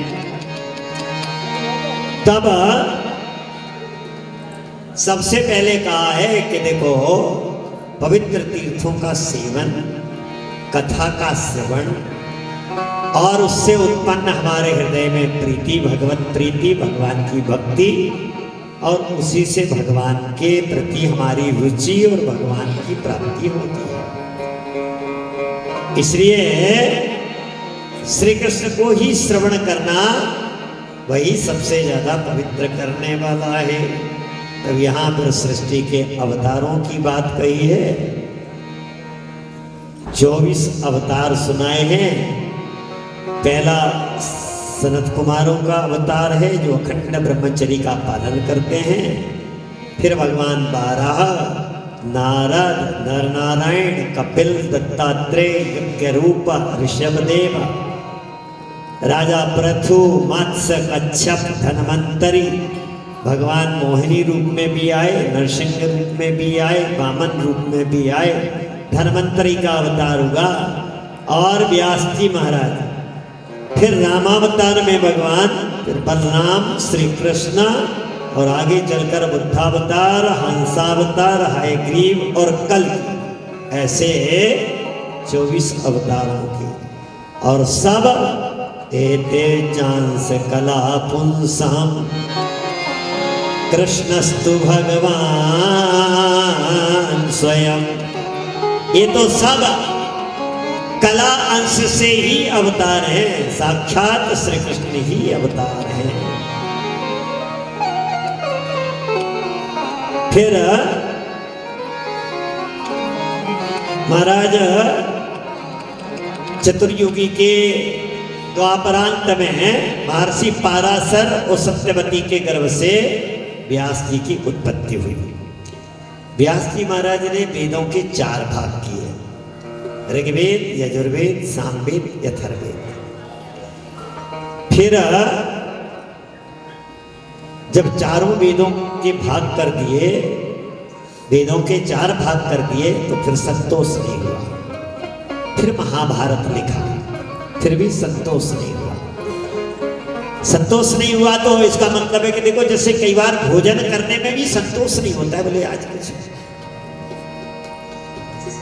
तब सबसे पहले कहा है कि देखो पवित्र तीर्थों का सेवन, कथा का श्रवण और उससे उत्पन्न हमारे हृदय में प्रीति, भगवत प्रीति, भगवान की भक्ति और उसी से भगवान के प्रति हमारी रुचि और भगवान की प्राप्ति होती है। इसलिए श्री कृष्ण को ही श्रवण करना वही सबसे ज्यादा पवित्र करने वाला है। तब यहां पर सृष्टि के अवतारों की बात कही है। 24 अवतार सुनाए हैं। पहला सनत कुमारों का अवतार है जो अखंड ब्रह्मचर्य का पालन करते हैं। फिर भगवान 12 नारद, नर नारायण, कपिल, दत्तात्रेय, यज्ञरूप, ऋषभदेव, राजा पृथु, मत्स्य, कच्छप, धन्वंतरी, भगवान मोहिनी रूप में भी आए, नरसिंह रूप में भी आए, वामन रूप में भी आए, धन्वंतरी का अवतार हुआ और व्यास जी महाराज, फिर रामावतार में भगवान, फिर बलराम, श्री कृष्ण और आगे चलकर बुद्धावतार, हंसावतार, हयग्रीव और कल, ऐसे 24 अवतारों की। और सब एते चांस कला पुंसाम कृष्णस्तु भगवान स्वयं। ये तो सब कला अंश से ही अवतार हैं, साक्षात श्री कृष्ण ही अवतार हैं। फिर महाराज चतुर्युगी के द्वापरांत में महर्षि पाराशर और सत्यवती के गर्भ से व्यास जी की उत्पत्ति हुई। व्यास जी महाराज ने वेदों के 4 भाग किए, ऋग्वेद, यजुर्वेद, सामवेद, अथर्ववेद। फिर जब चारों वेदों के भाग कर दिए, वेदों के 4 भाग कर दिए, तो फिर संतोष नहीं हुआ। फिर महाभारत लिखा, फिर भी संतोष नहीं हुआ। संतोष नहीं हुआ तो इसका मतलब है कि देखो, जैसे कई बार भोजन करने में भी संतोष नहीं होता है। बोले आज कुछ,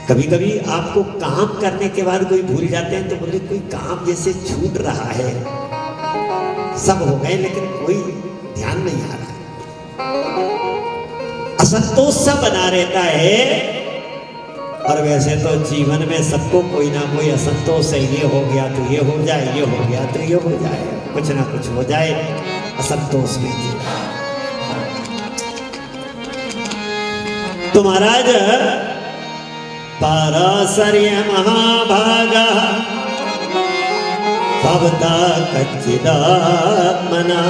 कभी कभी आपको काम करने के बाद कोई भूल जाते हैं, तो बोले कोई काम जैसे छूट रहा है, सब हो गए लेकिन कोई ध्यान नहीं आ रहा है, असंतोष सा बना रहता है। और वैसे तो जीवन में सबको कोई ना कोई असंतोष है, ये हो गया तो ये हो जाए, ये हो गया तो ये हो जाए, कुछ ना कुछ हो जाए, असंतोष में जी। तो महाराज पाराशर्य महाभागा भवता कच्चिदात्मना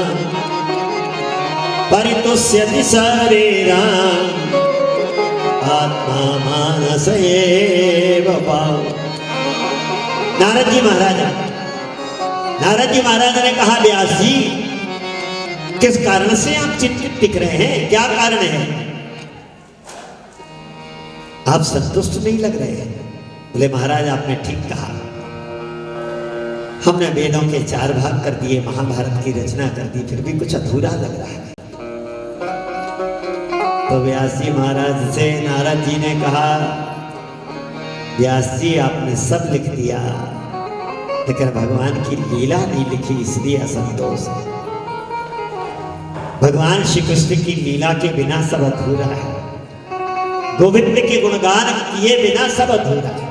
परितुष्यति शरीरं आत्मा मानस एव भाव। नारद जी महाराज ने कहा, व्यास जी किस कारण से आप चिंतित टिक रहे हैं, क्या कारण है? आप संतुष्ट नहीं लग रहे हैं। बोले महाराज आपने ठीक कहा, हमने वेदों के 4 भाग कर दिए, महाभारत की रचना कर दी, फिर भी कुछ अधूरा लग रहा है। तो व्यास जी महाराज से नारद जी ने कहा, व्यास जी आपने सब लिख दिया, लेकिन भगवान की लीला नहीं लिखी, इसलिए असंतोष है। भगवान श्री कृष्ण की लीला के बिना सब अधूरा है, गोविंद के गुणगान किए बिना सब अधूरा है।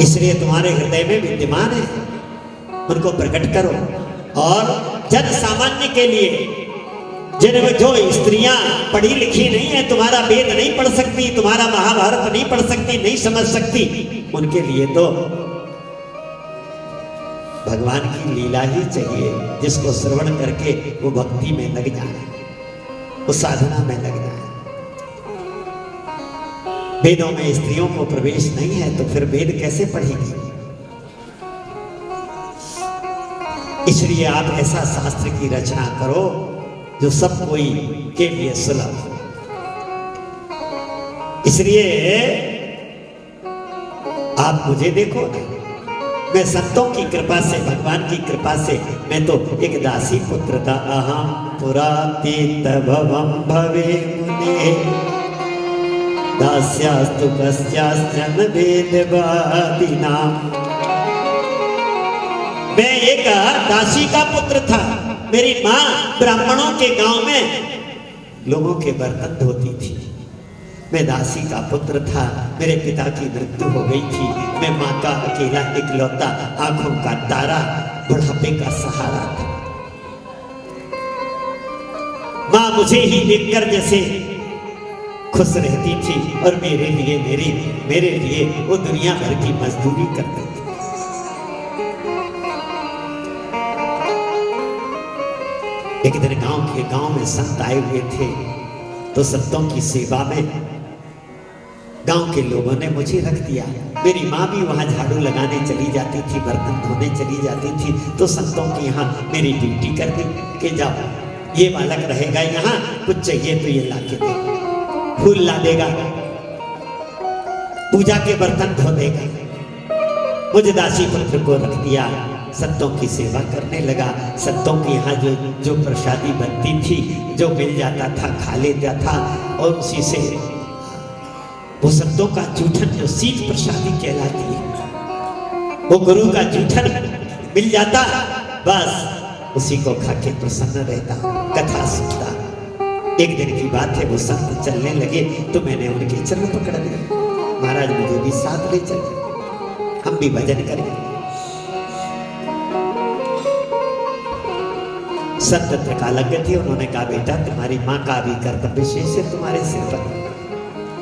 इसलिए तुम्हारे हृदय में विद्यमान है, उनको प्रकट करो। और जन सामान्य के लिए, जिनमें जो स्त्रियां पढ़ी लिखी नहीं है, तुम्हारा वेद नहीं पढ़ सकती, तुम्हारा महाभारत नहीं पढ़ सकती, नहीं समझ सकती, उनके लिए तो भगवान की लीला ही चाहिए, जिसको श्रवण करके वो भक्ति में लग जाए, वो साधना में लग जाए। वेदों में स्त्रियों को प्रवेश नहीं है तो फिर वेद कैसे पढ़ेगी? इसलिए आप ऐसा शास्त्र की रचना करो जो सब कोई के लिए सुलभ। इसलिए आप मुझे देखो, मैं संतों की कृपा से, भगवान की कृपा से, मैं तो एक दासी पुत्र था। अहम पुरातीत भवम भवे मुने दास्यास्तु कस्याश्चन वेदवादिनाम। मैं एक दासी का पुत्र था। मेरी माँ ब्राह्मणों के गांव में लोगों के बर्तन धोती थी। मैं दासी का पुत्र था, मेरे पिता की मृत्यु हो गई थी। मैं माँ का अकेला इकलौता आंखों का तारा, बुढ़ापे का सहारा था। माँ मुझे ही देखकर जैसे खुश रहती थी और मेरे लिए वो दुनिया भर की मजदूरी करती थी। एक दिन गांव में संत आए हुए थे, तो संतों की सेवा में गांव के लोगों ने मुझे रख दिया। मेरी माँ भी वहां झाड़ू लगाने चली जाती थी, बर्तन धोने चली जाती थी। तो संतों के यहाँ मेरी ड्यूटी कर दी कि जाओ, ये बालक रहेगा यहाँ, कुछ चाहिए तो ये ला के दे, फूल ला देगा, पूजा के बर्तन धो देगा। मुझे दासी पुत्र को रख दिया, संतों की सेवा करने लगा। संतों के यहाँ जो प्रसादी बनती थी, जो मिल जाता था खा लेता था, और उसी से वो संतों का जूठन, जो सीध प्रसादी कहलाती है, वो गुरु का जूठन मिल जाता, बस उसी को खा के प्रसन्न रहता, कथा सुनता। एक दिन की बात है, वो संत चलने लगे तो मैंने उनके चरण पकड़ लिए। महाराज मुझे भी साथ ले चले, हम भी भजन करें। संत त्रिकालज्ञ थे, उन्होंने कहा बेटा तुम्हारी माँ का भी कर्तव्य शेष है तुम्हारे सिर पर,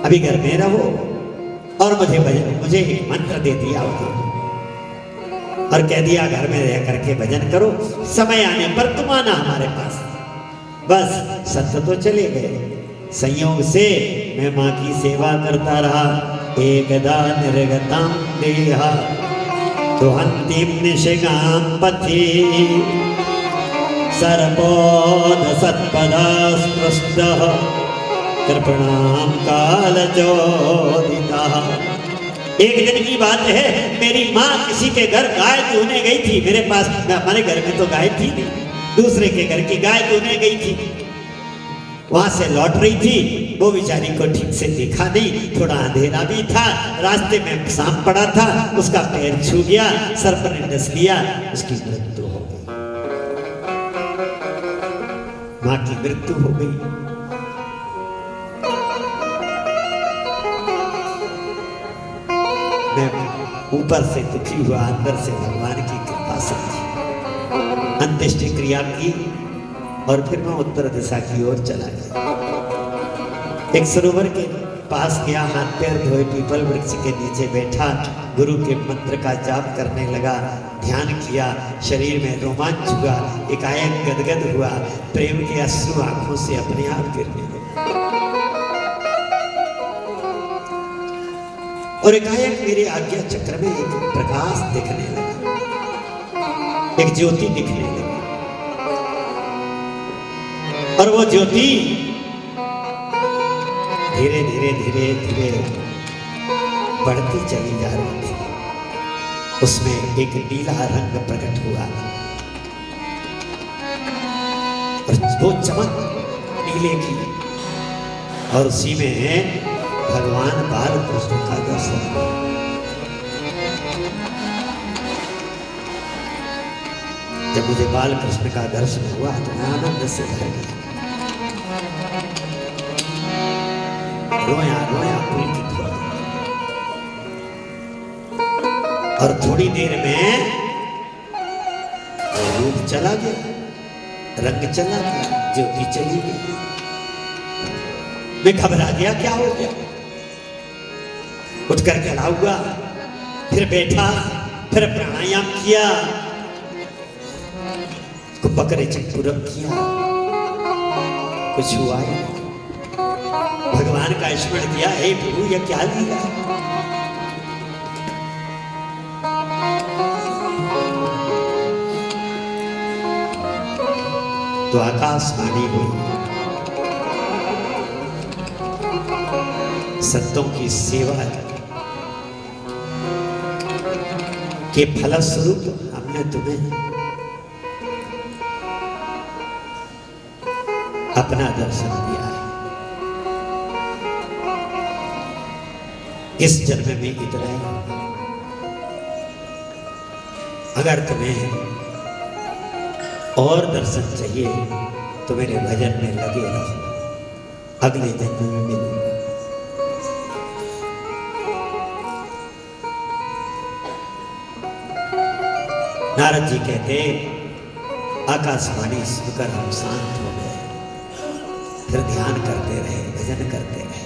अभी घर में रहो। और मुझे एक मंत्र दे दिया और कह दिया घर में रह करके भजन करो, समय आने पर तुम आना हमारे पास। बस संत तो चले गए। संयोग से मैं माँ की सेवा करता रहा। एकदा निर्गतम देहा तो अंतिम निशिगाम पथि सर्पोद सत्पदा स्पृष्टः कृपणाम कालचोदिता। एक दिन की बात है, मेरी माँ किसी के घर गाय दूहने गई थी। मेरे पास, हमारे घर में तो गाय थी नहीं, दूसरे के घर की गाय दूहने गई थी। वहां से लौट रही थी, वो बेचारी को ठीक से देखा नहीं, थोड़ा अंधेरा भी था, रास्ते में सांप पड़ा था, उसका पैर छू गया, सर्प ने डस लिया, उसकी मृत्यु हो गई। माँ की मृत्यु हो गई। मैं ऊपर से दुखी हुआ, अंदर से भगवान की कृपा समझी। अंत्येष्टि क्रिया की, और फिर मैं उत्तर दिशा की ओर चला गया। एक सरोवर के पास गया, हाथ पैर धोए पीपल वृक्ष के नीचे बैठा, गुरु के मंत्र का जाप करने लगा, ध्यान किया, शरीर में रोमांच हुआ, एकाएक गदगद हुआ, प्रेम के अश्रु आंखों से अपने आप गिरने लगे और एकाएक मेरे आज्ञा चक्र में एक प्रकाश दिखने लगा, एक ज्योति दिखने लगी और वो ज्योति धीरे धीरे धीरे धीरे बढ़ती चली जा रही थी। उसमें एक नीला रंग प्रकट हुआ और वो चमक नीले की, और उसी में भगवान बालकृष्ण का दर्शन हुआ। जब मुझे बालकृष्ण का दर्शन हुआ तो मैं आनंद से भर गया, रोया रोया पुलकित हो गया। और थोड़ी देर में रूप चला गया, रंग चला गया, ज्योति चली गई। मैं घबरा गया, क्या हो गया? उठकर खड़ा हुआ, फिर बैठा, फिर प्राणायाम किया, बकरे चक्कू रख किया, कुछ हुआ ही नहीं। भगवान का स्मरण किया, हे प्रभु ये क्या लीला? तो आकाशवाणी हुई, संतों की सेवा के फलस्वरूप हमने तुम्हें अपना दर्शन दिया है। इस जन्म में इतना ही, अगर तुम्हें और दर्शन चाहिए तो मेरे भजन में लगे रहो, अगले जन्म में मिलूंगा। नारद जी कहते, आकाशवाणी सुनकर हम शांत हो गए, फिर ध्यान करते रहे, भजन करते रहे।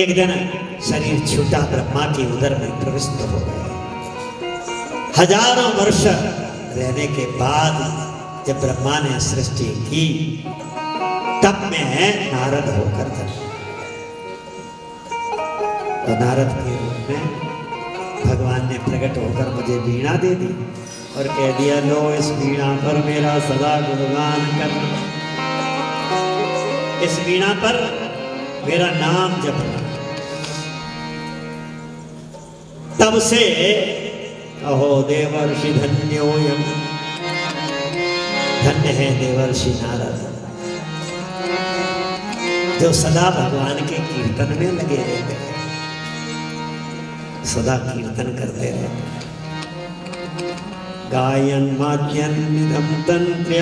एक दिन शरीर छूटा, ब्रह्मा के उदर में प्रविष्ट हो गए। हजारों वर्ष रहने के बाद जब ब्रह्मा ने सृष्टि की, तब मैं नारद होकर जन्मा। तो नारद के रूप में भगवान ने प्रकट होकर मुझे वीणा दे दी और कह दिया, लो इस वीणा पर मेरा सदा गुणगान करना, इस वीणा पर मेरा नाम जपना। तब से अहो देवर्षि धन्योयम, धन्य है देवर्षि नारद, जो सदा भगवान के कीर्तन में लगे रहते हैं, सदा कीर्तन करते रहते हैं। गायन माद्यन्निधं तन्त्र्य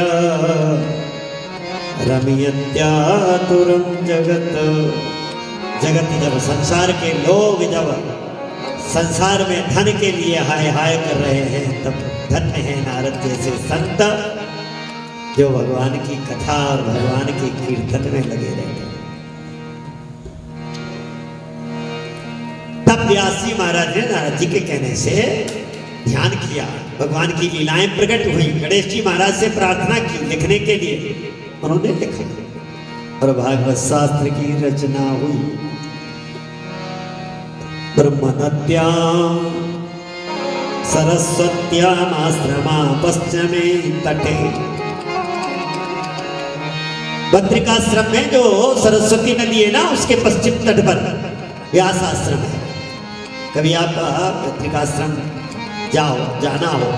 रमयत्यातुरं जगत। जगत जब संसार के लोग जब संसार में धन के लिए हाय हाय कर रहे हैं, तब धन्य है नारद जैसे संत जो भगवान की कथा और भगवान के कीर्तन में लगे रहते हैं। तब व्यास जी महाराज ने नारद जी के कहने से ध्यान किया, भगवान की लीलाएं प्रकट हुई। गणेश जी महाराज से प्रार्थना की लिखने के लिए, उन्होंने लिखा और भागवत शास्त्र की रचना हुई। ब्रह्मनद्यां सरस्वत्याम् आश्रमा पश्चिमे तटे। बद्रिकाश्रम में जो सरस्वती नदी है ना, उसके पश्चिम तट पर व्यास आश्रम है। कभी आप बद्रिकाश्रम जाना हो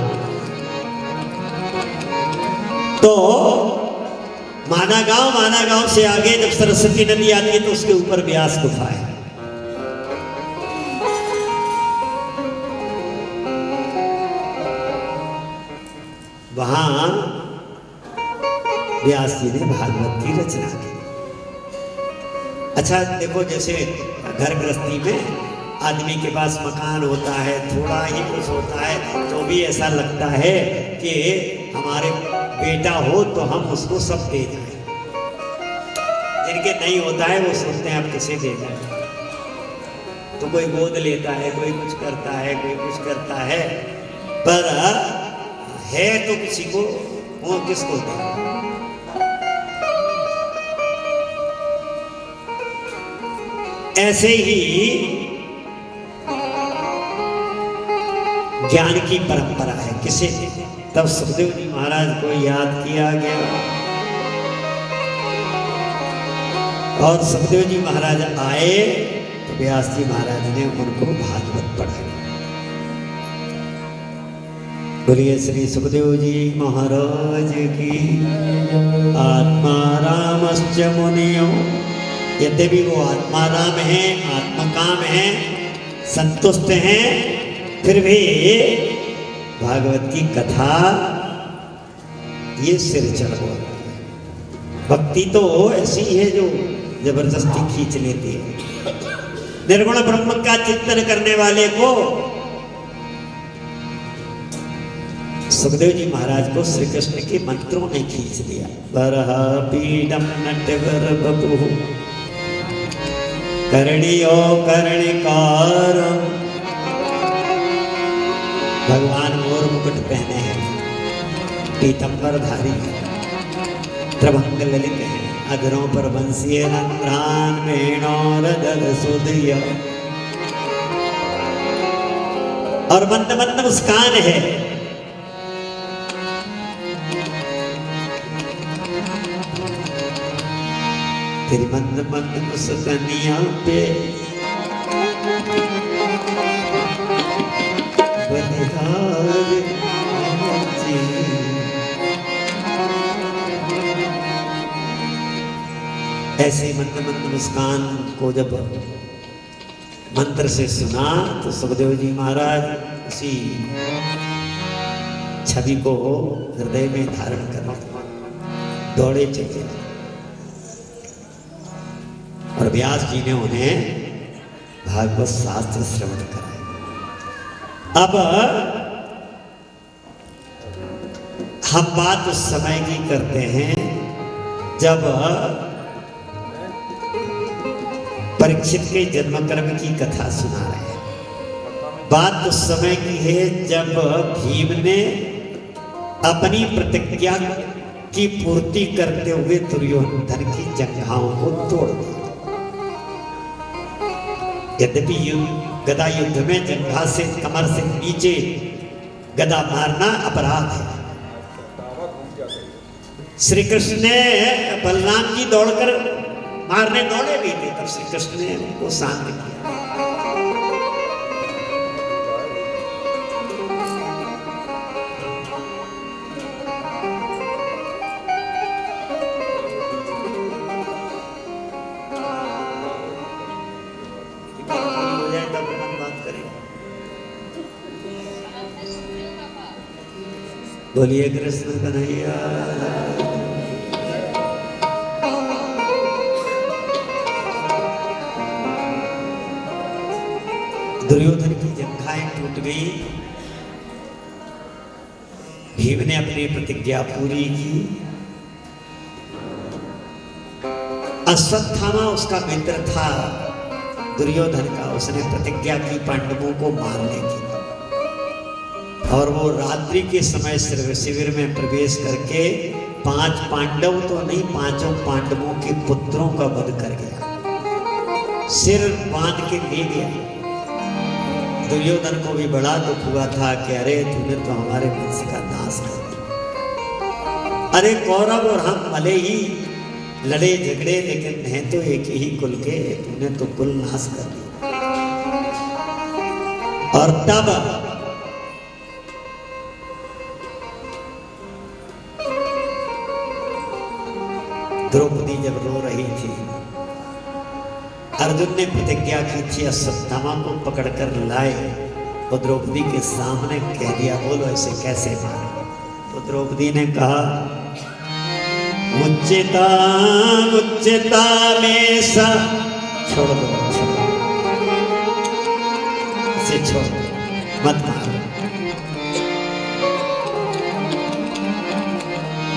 तो माना गांव से आगे जब सरस्वती नदी आती है तो उसके ऊपर व्यास गुफा है। वहां व्यास जी ने भागवत की रचना की। अच्छा देखो, जैसे घर गृहस्थी में आदमी के पास मकान होता है, थोड़ा ही कुछ होता है, तो भी ऐसा लगता है कि हमारे बेटा हो तो हम उसको सब दे जाएं। जिनके नहीं होता है वो सोचते हैं अब किसे दे जाए, तो कोई गोद लेता है, कोई कुछ करता है, कोई कुछ करता है, पर है तो किसी को, वो किसको दे। ऐसे ही ज्ञान की परंपरा है, किसे तब सुखदेव जी महाराज को याद किया गया और सुखदेव जी महाराज आए तो व्यास जी महाराज ने उनको भागवत पढ़ाई। बोलिए श्री सुखदेव जी महाराज की। आत्मा रामश्च मुनियो, यद्यपि वो आत्मा राम है, आत्मकाम है, संतुष्ट हैं, फिर भी भागवत की कथा ये सिर चढ़ बोलती है। भक्ति तो ऐसी है जो जबरदस्ती खींच लेती है। निर्गुण ब्रह्म का चिंतन करने वाले को सुखदेव जी महाराज को श्री कृष्ण के मंत्रों ने खींच लिया। बरहा पीडम नटवर बपु कर्णियो कर्णिकारम। भगवान मोर मुकुट पहने हैं, पीतंबर धारी है, त्रिभंग ललित है, अधरों पर बंसी रंध्रान वेणोर दल सुधिया, और मंद मंद मुस्कान है। तेरी मंद मंद मुस्कानिया पे ऐसे मंद मंद मुस्कान को जब मंत्र से सुना तो सुखदेव जी महाराज उसी छवि को हृदय में धारण कर दौड़े चले और व्यास जी ने उन्हें भागवत शास्त्र श्रवण कराया। अब हम बात उस समय की करते हैं जब परीक्षित के जन्म कर्म की कथा सुना रहे हैं। बात उस समय की है जब भीम ने अपनी प्रतिज्ञा की पूर्ति करते हुए दुर्योधन की जंघाओं को तोड़ दिया। यद्यपि गदा युद्ध में जंघा से, कमर से नीचे गदा मारना अपराध है। श्री कृष्ण ने, बलराम जी दौड़कर मारने दौड़े भी थे, तब श्री कृष्ण ने उनको शांत किया। हो जाए तब अपन बात करेंगे। बोलिए कृष्ण कन्हैया। दुर्योधन की जंघाएं टूट गई। भीम ने अपनी प्रतिज्ञा पूरी की। अश्वत्थामा उसका मित्र था दुर्योधन का, उसने प्रतिज्ञा की पांडवों को मारने की, और वो रात्रि के समय शिविर में प्रवेश करके 5 पांडव तो नहीं, 5 पांडवों के पुत्रों का वध कर गया, सिर बांध के ले गया। दुर्योधन को भी बड़ा दुख हुआ था कि अरे तूने तो हमारे वंश का नाश कर दिया। अरे कौरव और हम भले ही लड़े झगड़े लेकिन हैं तो एक ही कुल के, तूने तो कुल नाश कर दिया। और तब द्रौपदी जब रो रही थी, अर्जुन ने प्रतिज्ञा की थी अश्वत्थामा को पकड़कर लाए और द्रौपदी के सामने कह दिया, बोलो ऐसे कैसे मारे। तो द्रौपदी ने कहा, मुच्चिता मुच्चिता में सा, छोड़ दो, इसे छोड़ दो, मत मारो।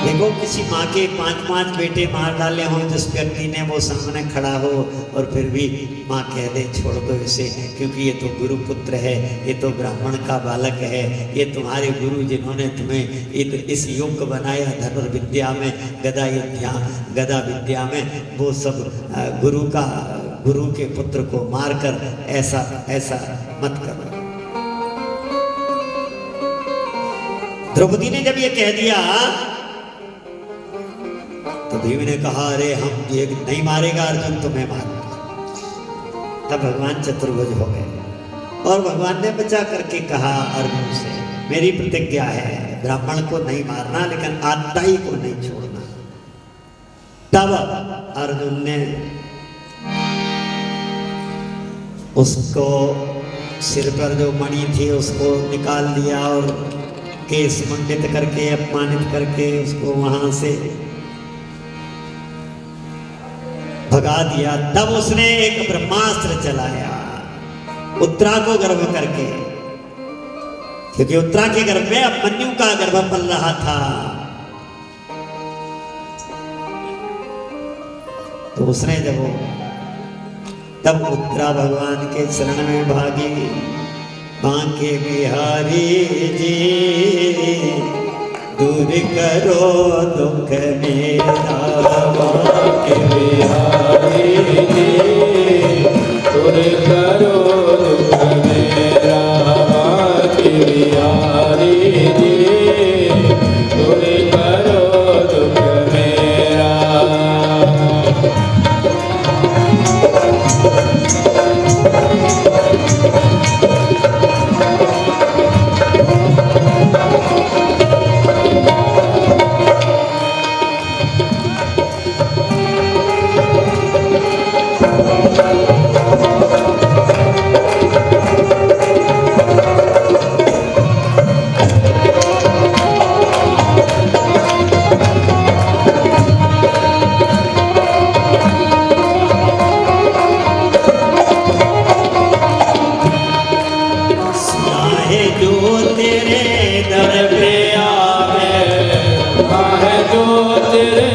देखो किसी माँ के 5-5 बेटे मार डाले हों, जिस व्यक्ति ने वो सामने खड़ा हो और फिर भी माँ कह दे छोड़ दो इसे, क्योंकि ये तो गुरु पुत्र है, ये तो ब्राह्मण का बालक है, ये तुम्हारे गुरु जिन्होंने तुम्हें इस योग्य बनाया धनुर्विद्या में, गदा विद्या में, वो सब गुरु के पुत्र को मारकर ऐसा मत करो। द्रौपदी ने जब ये कह दिया तो भीम ने कहा अरे हम ये नहीं मारेगा अर्जुन, तुम्हें मारूंगा। तब भगवान चतुर्भुज हो गए और भगवान ने बचा करके कहा अर्जुन से, मेरी प्रतिज्ञा है ब्राह्मण को नहीं मारना, लेकिन आत्ताई को नहीं छोड़ना। तब अर्जुन ने उसको सिर पर जो मणि थी उसको निकाल दिया और केस मुंडित करके अपमानित करके उसको वहां से भगा दिया। तब उसने एक ब्रह्मास्त्र चलाया उत्तरा को गर्भ करके, क्योंकि उत्तरा के गर्भ में अभिमन्यु का गर्भ पल रहा था। तो उसने तब उत्तरा भगवान के शरण में भागी। बांके बिहारी जी दूर करो दुख मेरा, बांके बिहारी जी दूर करो दुख मेरा, बांके बिहारी जी दूर करो दुख मेरा। तेरे दर पे आवे, जो तेरे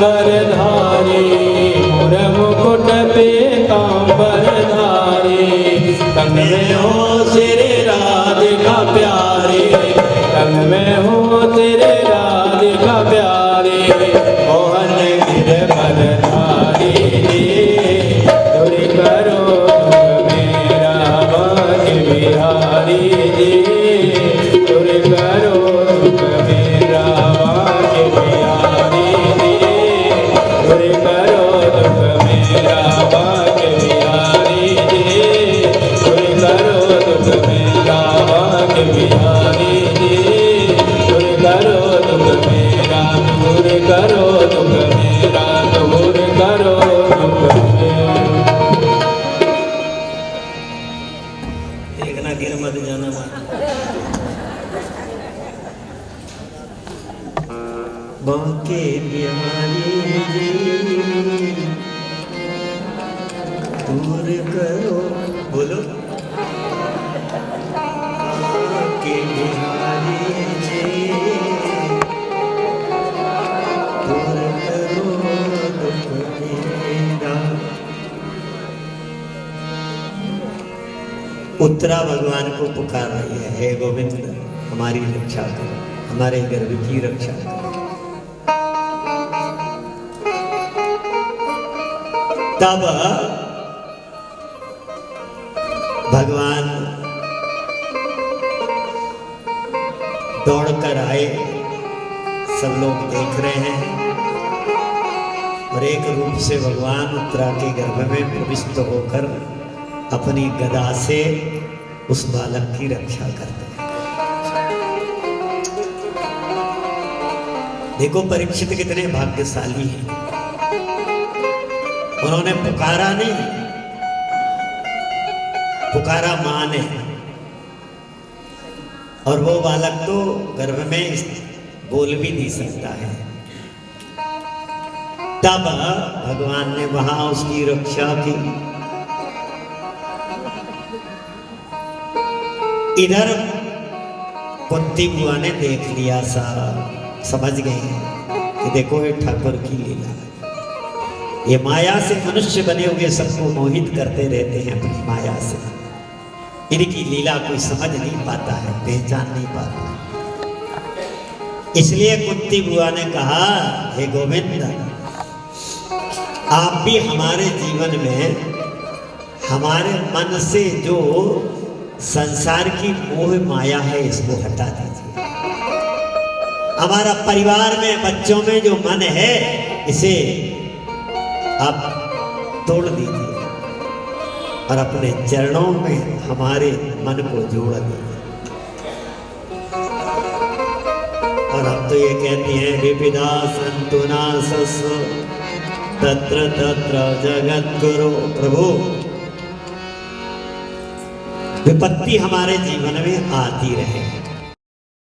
पीतांबर धारी, मोर मुकुट पीतांबर धारी, संग में हो तेरे राधिका प्यारी, संग में हो तेरे राधिका प्यारी, मोहन गिरधर धारी, दूर करो दुख मेरा भाग्य बिहारी जी, दूर करो दुख मेरा भाग्य बिहारी जी, दूर करो दुख मेरा भाग्य बिहारी जी, दूर करो दुख मेरा भाग्य बिहारी जी, दूर करो दुख मेरा, दूर करो दुख मेरा, दूर करो दुख मेरा। देखना गिर मत जाना माँ। बांके बिहारी जी दूर करो, बोलो बांके बिहारी जी दूर करो दुख मेरा। उत्तरा भगवान को पुकार रही है, हे गोविंद हमारी रक्षा करो, हमारे गर्भ की रक्षा करो। तब भगवान दौड़कर आए, सब लोग देख रहे हैं, और एक रूप से भगवान उत्तरा के गर्भ में प्रविष्ट होकर अपनी गदा से उस बालक की रक्षा करते हैं। देखो परीक्षित कितने भाग्यशाली हैं, उन्होंने पुकारा नहीं, पुकारा मां ने, और वो बालक तो गर्भ में बोल भी नहीं सकता है। तब भगवान ने वहां उसकी रक्षा की। इधर कुंती बुआ ने देख लिया, सा समझ गए कि देखो ये ठाकुर की लीला, ये माया से मनुष्य बने हुए सबको मोहित करते रहते हैं अपनी माया से, इनकी लीला कोई समझ नहीं पाता है, पहचान नहीं पाता। इसलिए कुंती बुआ ने कहा, हे गोविंद आप भी हमारे जीवन में हमारे मन से जो संसार की मोह माया है इसको हटा दीजिए। हमारा परिवार में बच्चों में जो मन है इसे आप तोड़ दीजिए और अपने चरणों में हमारे मन को जोड़ दीजिए। और अब तो ये कहती हैं विविधा संतुनासस तत्र तत्र जगत गुरु। प्रभु विपत्ति हमारे जीवन में आती रहे,